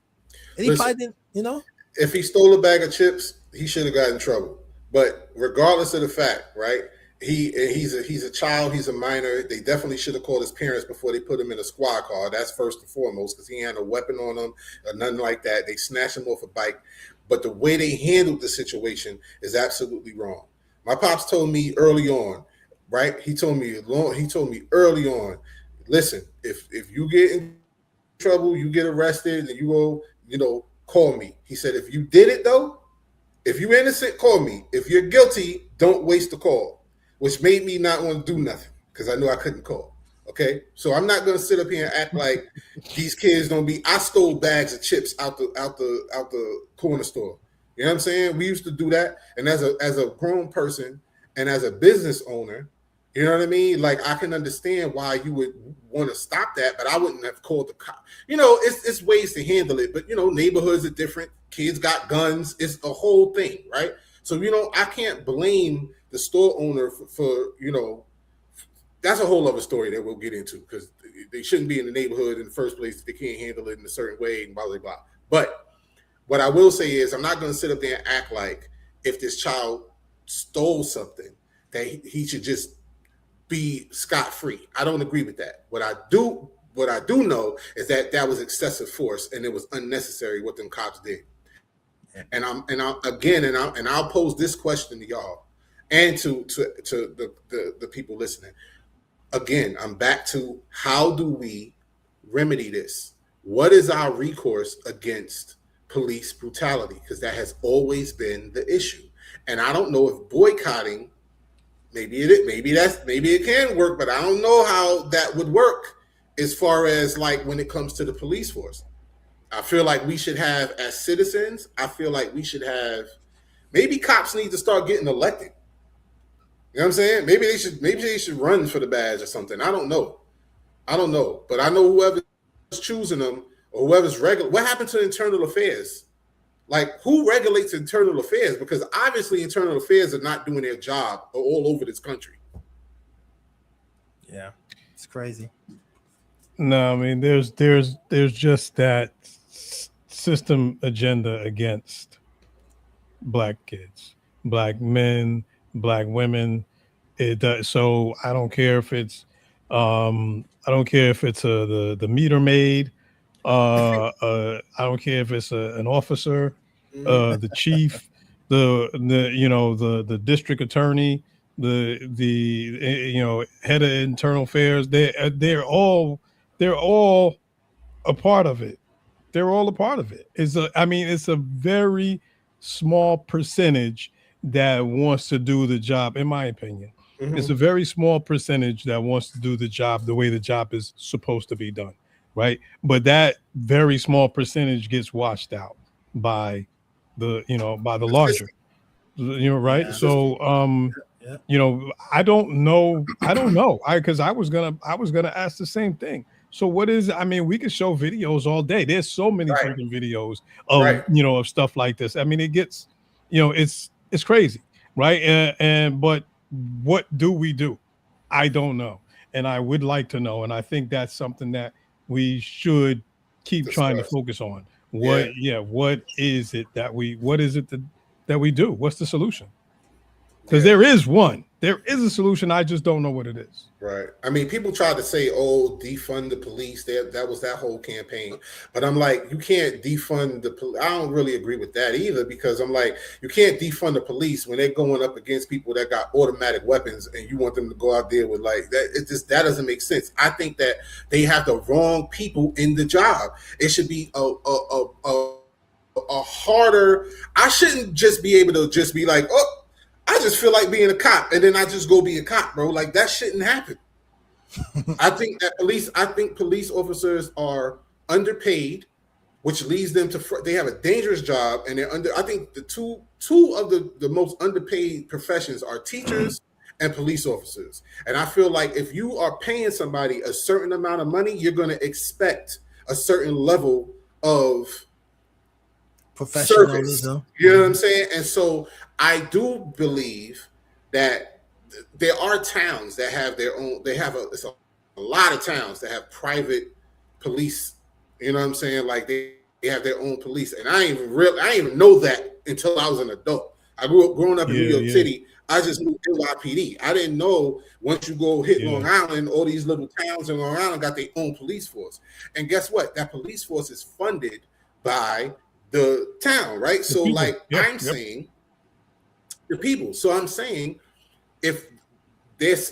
And he probably didn't, If he stole a bag of chips, he should have gotten in trouble. But regardless of the fact, right? He's a child, he's a minor. They definitely should have called his parents before they put him in a squad car. That's first and foremost, because he had a weapon on him or nothing like that. They snatched him off a bike. But the way they handled the situation is absolutely wrong. My pops told me early on, right? He told me early on, listen, if you get in trouble, you get arrested, and you go, call me. He said, if you did it though, if you're innocent, call me. If you're guilty, don't waste the call, which made me not want to do nothing because I knew I couldn't call. Okay, so I'm not gonna sit up here and act like these kids don't be. I stole bags of chips out the corner store. You know what I'm saying? We used to do that, and as a grown person and as a business owner, you know what I mean? Like, I can understand why you would want to stop that, but I wouldn't have called the cop. It's ways to handle it, but neighborhoods are different. Kids got guns. It's a whole thing, right? So I can't blame the store owner for that's a whole other story that we'll get into, because they shouldn't be in the neighborhood in the first place if they can't handle it in a certain way and blah, blah, blah. But what I will say is I'm not going to sit up there and act like if this child stole something that he should just be scot-free. I don't agree with that. What I do know is that was excessive force and it was unnecessary what them cops did. And I'll pose this question to y'all and to the people listening. Again, I'm back to, how do we remedy this? What is our recourse against police brutality? Because that has always been the issue. And I don't know if boycotting, maybe it can work, but I don't know how that would work as far as like when it comes to the police force. I feel like we should have, as citizens, maybe cops need to start getting elected. You know what I'm saying? Maybe they should run for the badge or something. I don't know. But I know whoever's choosing them or whoever's regular. What happened to internal affairs? Like, who regulates internal affairs? Because obviously internal affairs are not doing their job all over this country. Yeah, it's crazy. No, I mean there's just that system agenda against black kids, black men, black women. It does. So I don't care if it's the meter maid. I don't care if it's an officer, the chief, the district attorney, the head of internal affairs. They're all a part of it. They're all a part of it. It's a very small percentage that wants to do the job, in my opinion. It's a very small percentage that wants to do the job the way the job is supposed to be done, right? But that very small percentage gets washed out by the larger, right? Yeah. So I don't know. Because I was gonna ask the same thing. So what is, we could show videos all day. There's so many freaking videos of, of stuff like this. It gets, it's crazy. Right. But what do we do? I don't know. And I would like to know. And I think that's something that we should keep trying to focus on. What is it that we do? What's the solution? Because there is one. There is a solution. I just don't know what it is. Right. People try to say, "Oh, defund the police." That was that whole campaign. But I'm like, you can't defund the police. I don't really agree with that either, because I'm like, you can't defund the police when they're going up against people that got automatic weapons, and you want them to go out there with like that. That doesn't make sense. I think that they have the wrong people in the job. It should be a harder. I shouldn't just be able to just be like, oh, I just feel like being a cop, and then I just go be a cop, bro. Like, that shouldn't happen. I think police officers are underpaid, which leads them to they have a dangerous job, and they're under. I think the two of the most underpaid professions are teachers and police officers. And I feel like if you are paying somebody a certain amount of money, you're going to expect a certain level of professionalism. You know what I'm saying? And so I do believe that there are towns that have their own. It's a lot of towns that have private police. You know what I'm saying? Like they have their own police, and I didn't even know that until I was an adult. I growing up in New York City. I just knew NYPD. I didn't know once you go hit Long Island, all these little towns in Long Island got their own police force. And guess what? That police force is funded by the town, right? So I'm saying the people. So I'm saying if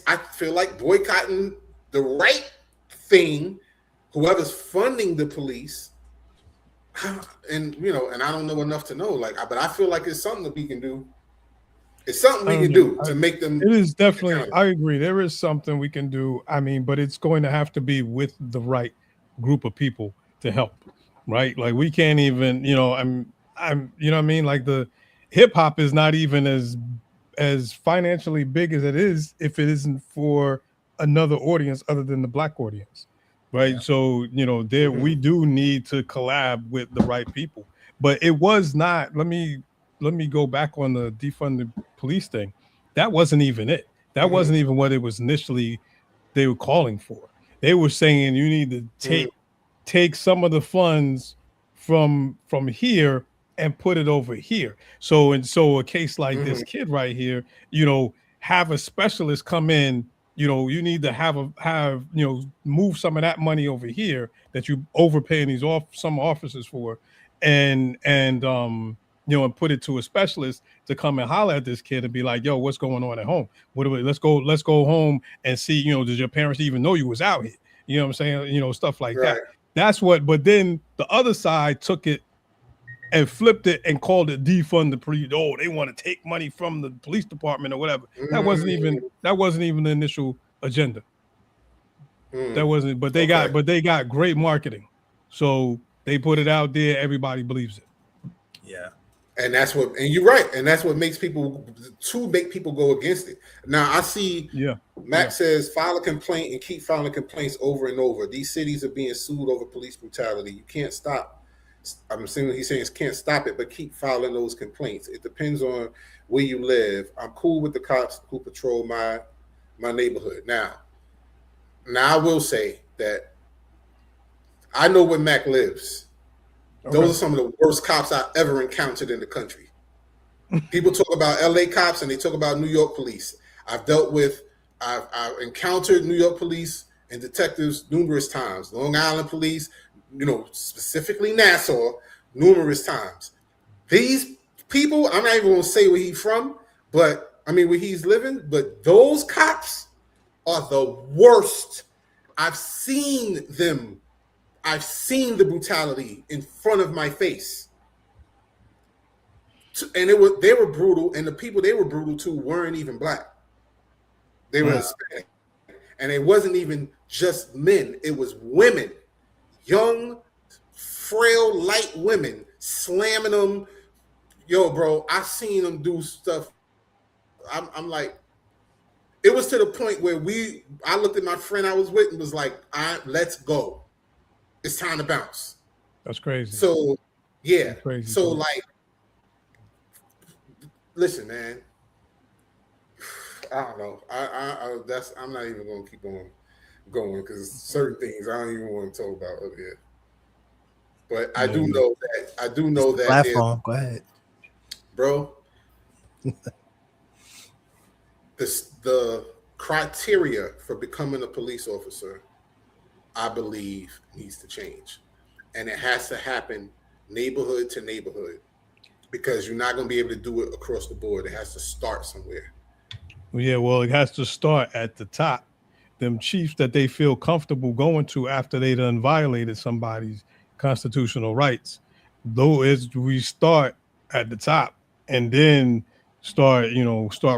I feel like boycotting the right thing, whoever's funding the police, and I don't know enough to know, but I feel like it's something that we can do. It's something we can do to make them. It is definitely. I agree. There is something we can do. But it's going to have to be with the right group of people to help. Right? Like we can't even. I'm. You know what I mean? Like the hip hop is not even as financially big as it is if it isn't for another audience other than the black audience. Right. Yeah. So, we do need to collab with the right people. But it was not. Let me go back on the defund the police thing. That wasn't even it. That wasn't even what it was initially they were calling for. They were saying you need to take some of the funds from here and put it over here. So a case like this kid right here, have a specialist come in. You need to move some of that money over here that you overpaying some officers for, and put it to a specialist to come and holler at this kid and be like, yo, what's going on at home? Let's go home and see, did your parents even know you was out here? You know what I'm saying? Stuff like that. That's but then the other side took it and flipped it and called it defund the police. Oh, they want to take money from the police department or whatever. That wasn't even the initial agenda. That wasn't, but they got great marketing. So they put it out there, everybody believes it. Yeah. And that's what, and you're right, and that's what makes people make people go against it. Now I see, Max says file a complaint and keep filing complaints over and over. These cities are being sued over police brutality. You can't stop. I'm assuming he's saying can't stop it, but keep filing those complaints. It depends on where you live. I'm cool with the cops who patrol my neighborhood. Now I will say that I know where Mac lives. Okay. Those are some of the worst cops I've ever encountered in the country. People talk about LA cops and they talk about New York police. I've encountered New York police and detectives numerous times. Long Island police, specifically Nassau, numerous times. These people, I'm not even going to say where he's from, but I mean where he's living, but those cops are the worst. I've seen them. I've seen the brutality in front of my face. And they were brutal, and the people they were brutal to weren't even black. They were Hispanic. And it wasn't even just men, it was women. Young, frail, light women slamming them. Yo, bro, I seen them do stuff. I'm like, it was to the point where I looked at my friend I was with and was like, let's go. It's time to bounce. That's crazy. So, yeah. Crazy, so, like, listen, man. I don't know. I'm not even going to keep on going because certain things I don't even want to talk about up here. But I do know that. Platform. Go ahead, bro. The criteria for becoming a police officer, I believe, needs to change, and it has to happen neighborhood to neighborhood because you're not going to be able to do it across the board. It has to start somewhere. Yeah, well, it has to start at the top. Them chiefs that they feel comfortable going to after they done violated somebody's constitutional rights. Though we start at the top and then start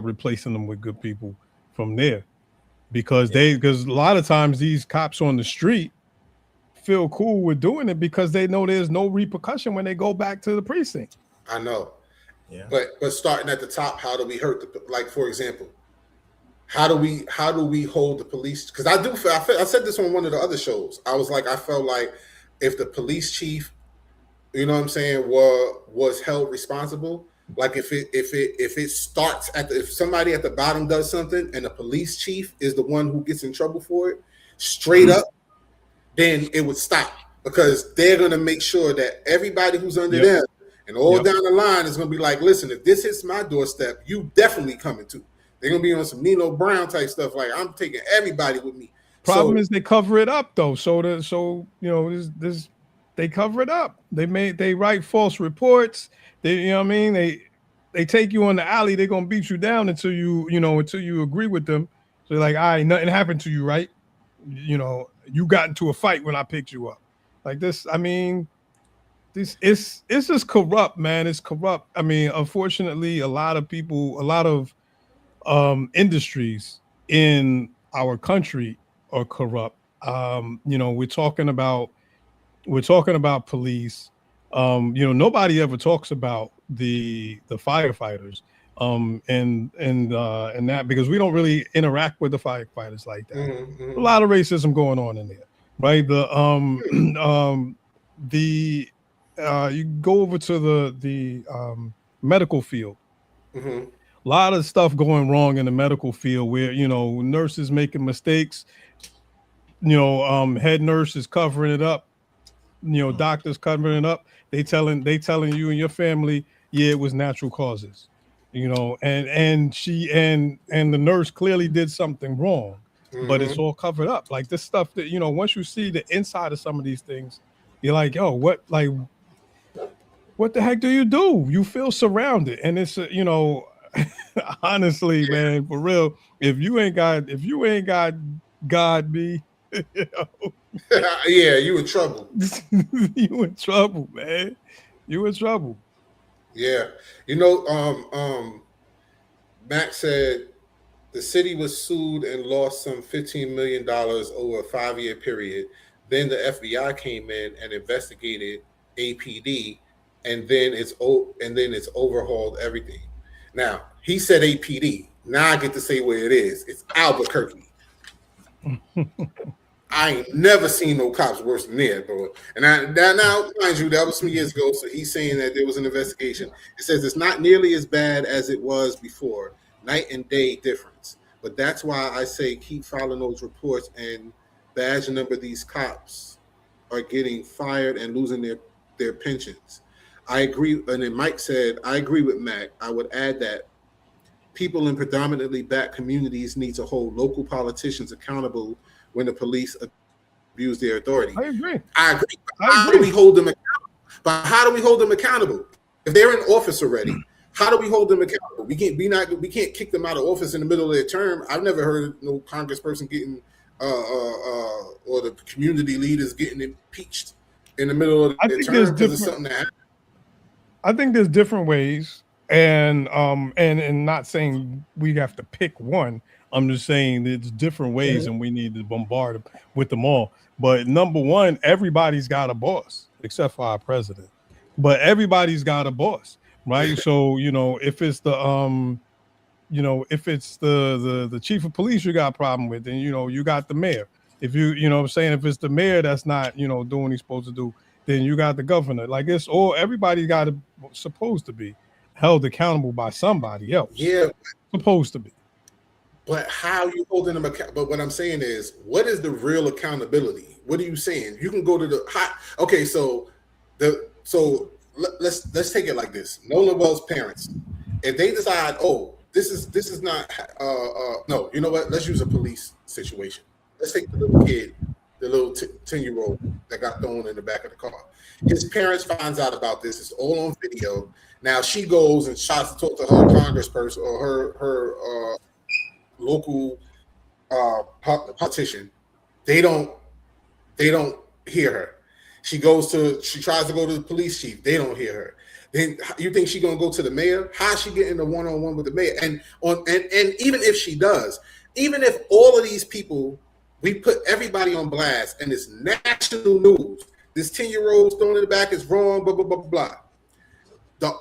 replacing them with good people from there. Because a lot of times these cops on the street feel cool with doing it because they know there's no repercussion when they go back to the precinct. I know. Yeah. But starting at the top, how do we hurt like, for example, how do we hold the police? Because I said this on one of the other shows. I was like, I felt like if the police chief, you know what I'm saying, was held responsible, like if it starts if somebody at the bottom does something and the police chief is the one who gets in trouble for it, straight up, then it would stop because they're gonna make sure that everybody who's under them and all down the line is gonna be like, listen, if this hits my doorstep, you definitely coming too. They're gonna be on some Nino Brown type stuff. Like I'm taking everybody with me. Problem is they cover it up though. They cover it up. They write false reports. They take you on the alley. They're gonna beat you down until you agree with them. So they're like, all right, nothing happened to you, right? You got into a fight when I picked you up. Like this, I mean, it's just corrupt, man. It's corrupt. I mean, unfortunately, a lot of industries in our country are corrupt. We're talking about police. Nobody ever talks about the firefighters and that because we don't really interact with the firefighters like that. Mm-hmm. A lot of racism going on in there, right? You go over to the medical field. Mm-hmm. A lot of stuff going wrong in the medical field where nurses making mistakes. Head nurse is covering it up. Doctors covering it up. They telling you and your family, it was natural causes. And she and the nurse clearly did something wrong, but it's all covered up. Like this stuff that once you see the inside of some of these things, you're like, oh, what the heck do? You feel surrounded, and it's honestly, man, for real. If you ain't got God be. Yeah, you in trouble. You in trouble, man. You in trouble. Yeah. Max said the city was sued and lost some $15 million over a 5-year period. Then the FBI came in and investigated APD and then it's overhauled everything. Now he said APD. Now I get to say where it is. It's Albuquerque. I ain't never seen no cops worse than there, bro. And now, mind you, that was some years ago. So he's saying that there was an investigation. It says it's not nearly as bad as it was before. Night and day difference. But that's why I say keep following those reports, and badge number these cops are getting fired and losing their pensions. I agree. And then Mike said, I agree with Mac. I would add that people in predominantly black communities need to hold local politicians accountable when the police abuse their authority. I agree. How do we hold them accountable? But how do we hold them accountable? If they're in office already, how do we hold them accountable? We can't kick them out of office in the middle of their term. I've never heard no congressperson getting or the community leaders getting impeached in the middle of their term because of something that happened. I think there's different ways, and not saying we have to pick one. I'm just saying there's different ways, and we need to bombard with them all. But number one, everybody's got a boss except for our president. But everybody's got a boss, right? So if it's the if it's the chief of police you got a problem with, then you got the mayor. If if it's the mayor that's not doing what he's supposed to do, then you got the governor. Like it's all everybody supposed to be held accountable by somebody else. Yeah, supposed to be. But how are you holding them accountable? But what I'm saying is, what is the real accountability? What are you saying? You can go to the hot. Okay, so let's take it like this. Nolan Wells' parents, if they decide, oh, this is not no, you know what? Let's use a police situation. Let's take the little kid, the little 10-year-old that got thrown in the back of the car. His parents finds out about this. It's all on video. Now she goes and tries to talk to her congressperson or her local politician. They don't hear her. She tries to go to the police chief. They don't hear her. Then you think she's gonna go to the mayor? How's she getting a one-on-one with the mayor? And even if she does, even if all of these people, we put everybody on blast and it's national news, this 10-year-old thrown in the back is wrong, blah blah blah blah. The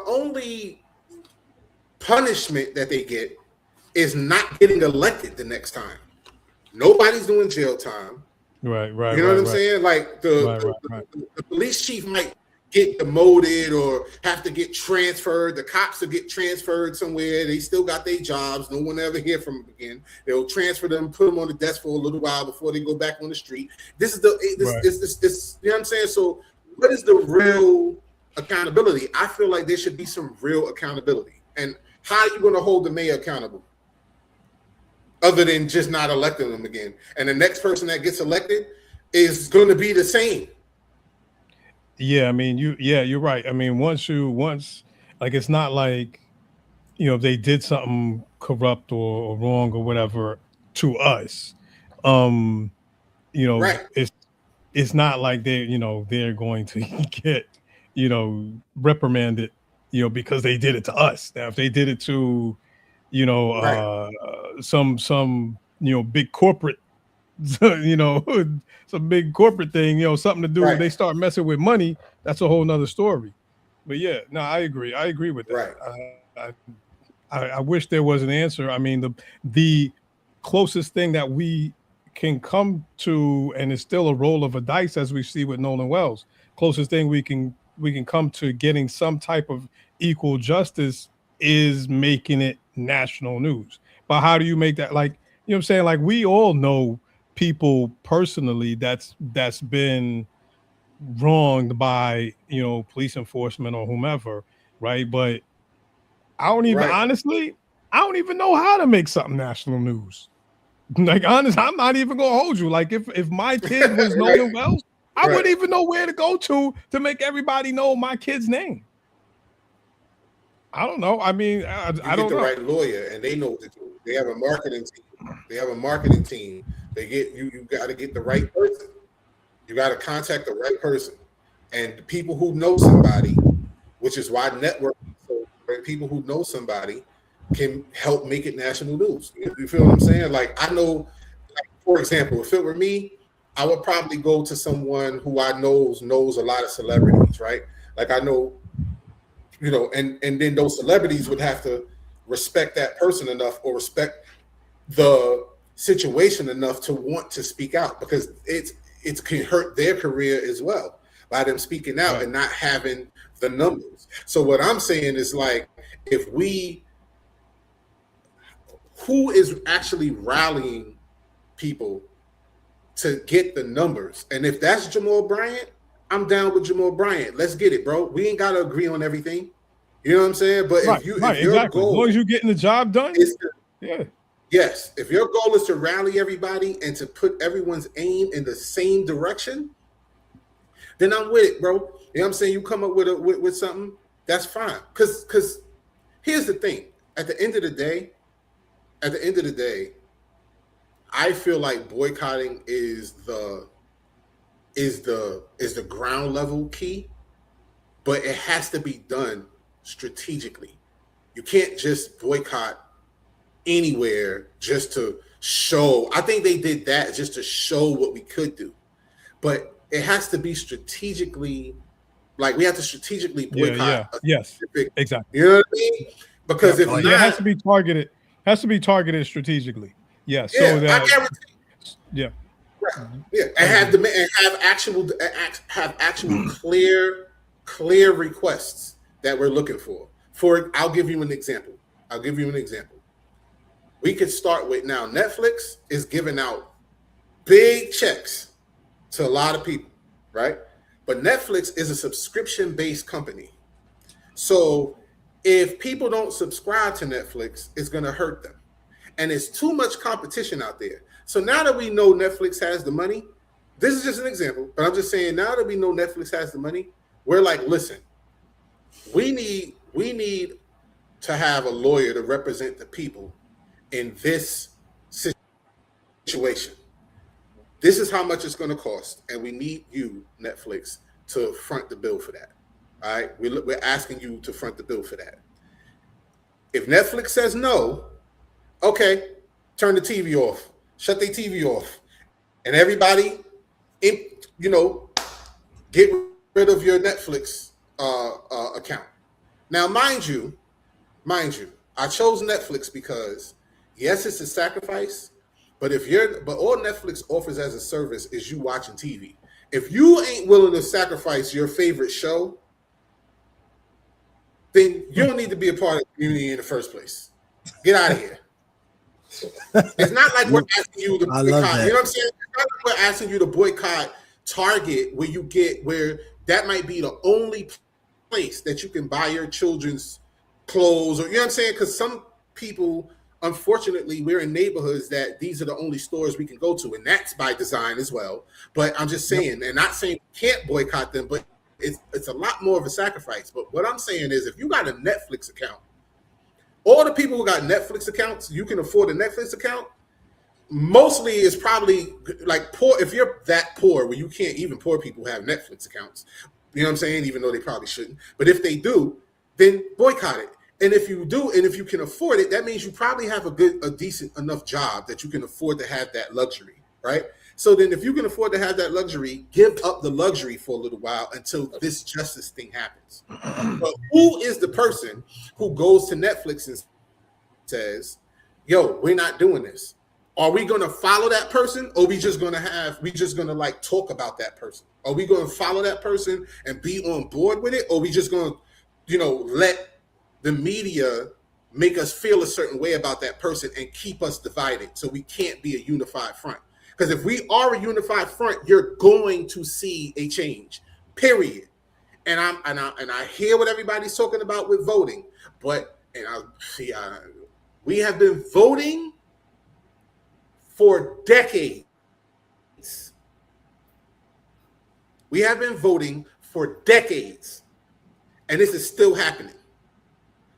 only punishment that they get is not getting elected the next time. Nobody's doing jail time. Right. You know what I'm saying? Like the police chief might get demoted or have to get transferred. The cops will get transferred somewhere. They still got their jobs. No one ever hear from them again. They'll transfer them, put them on the desk for a little while before they go back on the street. This you know what I'm saying? So what is the real accountability? I feel like there should be some real accountability. And how are you going to hold the mayor accountable other than just not electing them again? And the next person that gets elected is going to be the same. Yeah, I mean, you're right. I mean, once like, it's not like, if they did something corrupt or wrong or whatever to us, right. It's not like they're going to get, reprimanded, because they did it to us. Now, if they did it to, some big corporate, some big corporate thing, something to do when they start messing with money, that's a whole nother story. But yeah, no, I agree with that. Right. I wish there was an answer. I mean, the closest thing that we can come to, and it's still a roll of a dice, as we see with Nolan Wells, closest thing we can come to getting some type of equal justice is making it national news. But how do you make that? Like, what I'm saying? Like, we all know people personally that's been wronged by police enforcement or whomever, right? But I don't even honestly, I don't even know how to make something national news. Like, honest, I'm not even gonna hold you. Like, if my kid was Nolan Wells, I wouldn't even know where to go to make everybody know my kid's name. I don't know. I mean, I don't know. The right lawyer, and they know what to do. They have a marketing team. They get you got to get the right person. You got to contact the right person, and people who know somebody, which is why networking. So people who know somebody can help make it national news. You feel what I'm saying? Like, I know, like, for example, if it were me, I would probably go to someone who I knows a lot of celebrities, right? Like I know, and then those celebrities would have to respect that person enough or respect the situation enough to want to speak out, because it can hurt their career as well by them speaking out and not having the numbers. So what I'm saying is, like, who is actually rallying people to get the numbers? And if that's Jamal Bryant, I'm down with Jamal Bryant. Let's get it, bro. We ain't got to agree on everything. You know what I'm saying? But if your exactly. goal, as long as you're getting the job done, yes, if your goal is to rally everybody and to put everyone's aim in the same direction, then I'm with it, bro. You know what I'm saying? You come up with something, that's fine. Because here's the thing. At the end of the day, I feel like boycotting is the ground level key, but it has to be done strategically. You can't just boycott anywhere just to show. I think they did that just to show what we could do, but it has to be strategically. Like, we have to strategically boycott. Exactly. You know what I mean? Because if not, it has to be targeted. Has to be targeted strategically. So that I guarantee. And have actual clear requests that we're looking for. I'll give you an example. We could start with, now Netflix is giving out big checks to a lot of people, right? But Netflix is a subscription-based company. So if people don't subscribe to Netflix, it's going to hurt them. And it's too much competition out there. So now that we know Netflix has the money, this is just an example, but I'm just saying, now that we know Netflix has the money, we're like, listen, we need to have a lawyer to represent the people in this situation. This is how much it's going to cost, and we need you, Netflix, to front the bill for that. All right, we're asking you to front the bill for that. If Netflix says no, okay, turn the TV off, shut their TV off, and everybody, get rid of your Netflix account. Now, mind you, I chose Netflix because, yes, it's a sacrifice, but all Netflix offers as a service is you watching TV. If you ain't willing to sacrifice your favorite show, then you don't need to be a part of the community in the first place. Get out of here. It's not like we're asking you to boycott. You know what I'm saying? It's not like we're asking you to boycott Target, where that might be the only place that you can buy your children's clothes, or, you know what I'm saying? Because some people, unfortunately, we're in neighborhoods that these are the only stores we can go to, and that's by design as well. But I'm just saying, and not saying we can't boycott them, but it's a lot more of a sacrifice. But what I'm saying is, if you got a Netflix account, all the people who got Netflix accounts, you can afford a Netflix account, mostly is probably like poor. If you're that poor, where you can't, even poor people have Netflix accounts, you know what I'm saying? Even though they probably shouldn't. But if they do, then boycott it. And if you do, and if you can afford it, that means you probably have a decent enough job that you can afford to have that luxury, right? So then if you can afford to have that luxury, give up the luxury for a little while until this justice thing happens. But who is the person who goes to Netflix and says, yo, we're not doing this? Are we going to follow that person, or we just going to like talk about that person? Are we going to follow that person and be on board with it? Or are we just going to, let the media make us feel a certain way about that person and keep us divided so we can't be a unified front? Because if we are a unified front, you're going to see a change, period. And I hear what everybody's talking about with voting, but we have been voting for decades. We have been voting for decades, and this is still happening.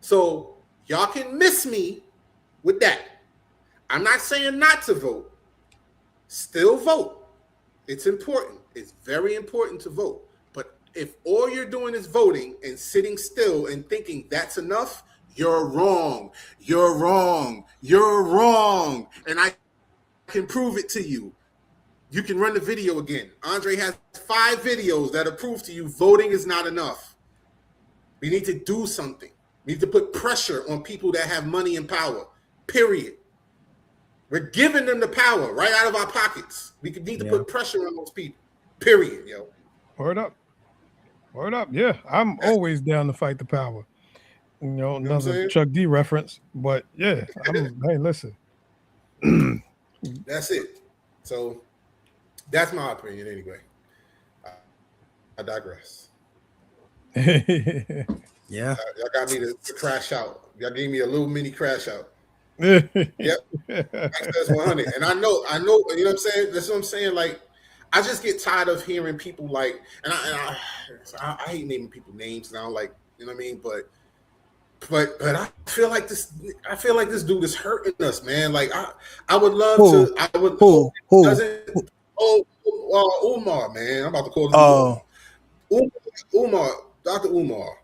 So y'all can miss me with that. I'm not saying not to vote. Still vote. It's important. It's very important to vote. But if all you're doing is voting and sitting still and thinking that's enough, you're wrong. You're wrong. You're wrong. And I can prove it to you. You can run the video again. Andre has 5 videos that are proof to you voting is not enough. We need to do something. We need to put pressure on people that have money and power, period. We're giving them the power right out of our pockets. We need to put pressure on those people, period, yo. Word up. Word up. Yeah, I'm always down to fight the power. Another Chuck D reference, but yeah, hey, listen. That's it. So that's my opinion anyway. I digress. Yeah. Y'all got me to crash out. Y'all gave me a little mini crash out. Yep. That's 100. And I know, you know what I'm saying? That's what I'm saying. Like, I just get tired of hearing people like, and I hate naming people names now, like, you know what I mean? But I feel like this dude is hurting us, man. Like, I would love to. I would. Who? Umar, man. I'm about to call him. Umar, Dr. Umar.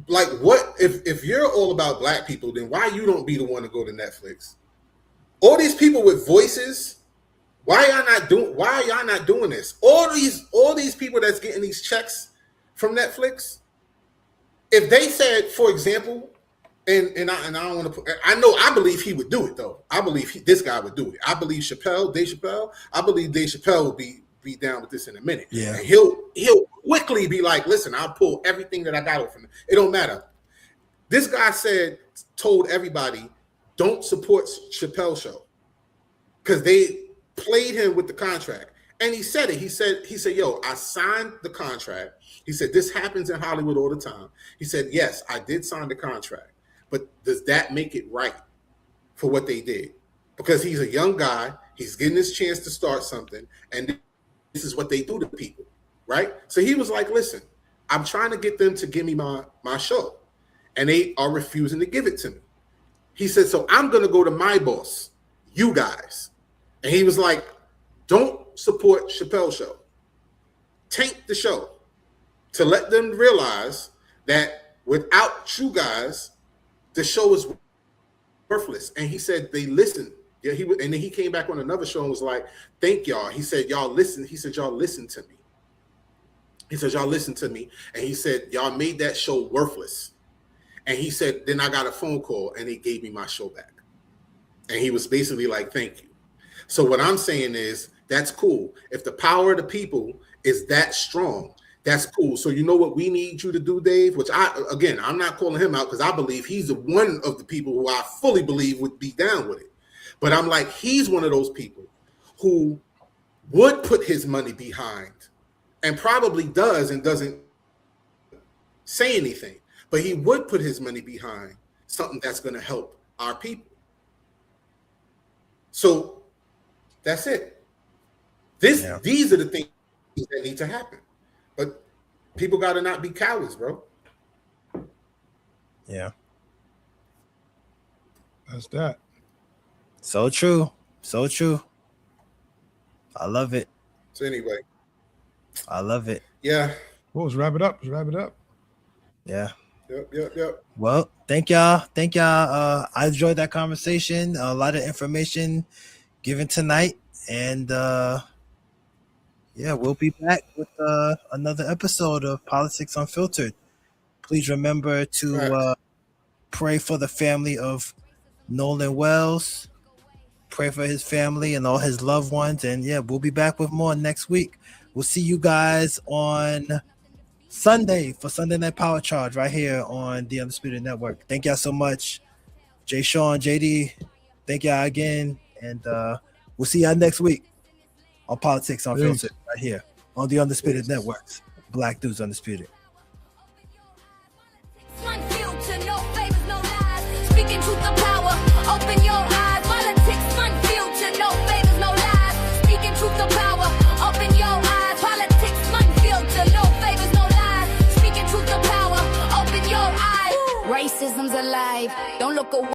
Like, what if you're all about black people, then why you don't be the one to go to Netflix? All these people with voices, why are y'all not doing this? All these people that's getting these checks from Netflix, if they said, for example, and I don't want to put, I believe he would do it though. I believe this guy would do it. I believe Dave Chappelle. I believe Dave Chappelle would be down with this in a minute. Yeah, and he'll quickly be like, listen, I'll pull everything that I got from him. It don't matter. This guy told everybody, don't support Chappelle show because they played him with the contract. And he said it. He said, yo, I signed the contract. He said, this happens in Hollywood all the time. He said, yes, I did sign the contract. But does that make it right for what they did? Because he's a young guy. He's getting his chance to start something. And this is what they do to people, right? So he was like, listen, I'm trying to get them to give me my show. And they are refusing to give it to me. He said, so I'm going to go to my boss, you guys. And he was like, don't support Chappelle's show. Tank the show to let them realize that without you guys, the show is worthless. And he said they listened. Yeah, and then he came back on another show and was like, thank y'all. He said, y'all listen. He said, y'all listen to me. He said, y'all listen to me. And he said, y'all made that show worthless. And he said, then I got a phone call and they gave me my show back. And he was basically like, thank you. So what I'm saying is, that's cool. If the power of the people is that strong, that's cool. So you know what we need you to do, Dave? Which I'm not calling him out because I believe he's one of the people who I fully believe would be down with it. But I'm like, he's one of those people who would put his money behind and probably does and doesn't say anything. But he would put his money behind something that's going to help our people. So that's it. These are the things that need to happen. But people got to not be cowards, bro. Yeah. That's that. So true. So true. I love it. So anyway. I love it. Yeah. Well, let's wrap it up. Yeah. Yep. Well, thank y'all. I enjoyed that conversation. A lot of information given tonight. And we'll be back with another episode of Politics Unfiltered. Please remember to pray for the family of Nolan Wells. Pray for his family and all his loved ones. And we'll be back with more next week. We'll see you guys on Sunday for Sunday Night Power Charge right here on the Undisputed Network. Thank y'all so much. Jay Sean, JD, thank y'all again. And we'll see y'all next week on Politics Unfiltered right here on the Undisputed Networks. Black Dudes Undisputed. Unfiltered, no favors, no lies. Speaking truth to power, open your eyes. Politics unfiltered, no favors, no lies. Speaking truth to power, open your eyes. Politics unfiltered, no favors, no lies. Speaking truth to power, open your eyes. Racism's alive. Don't look away.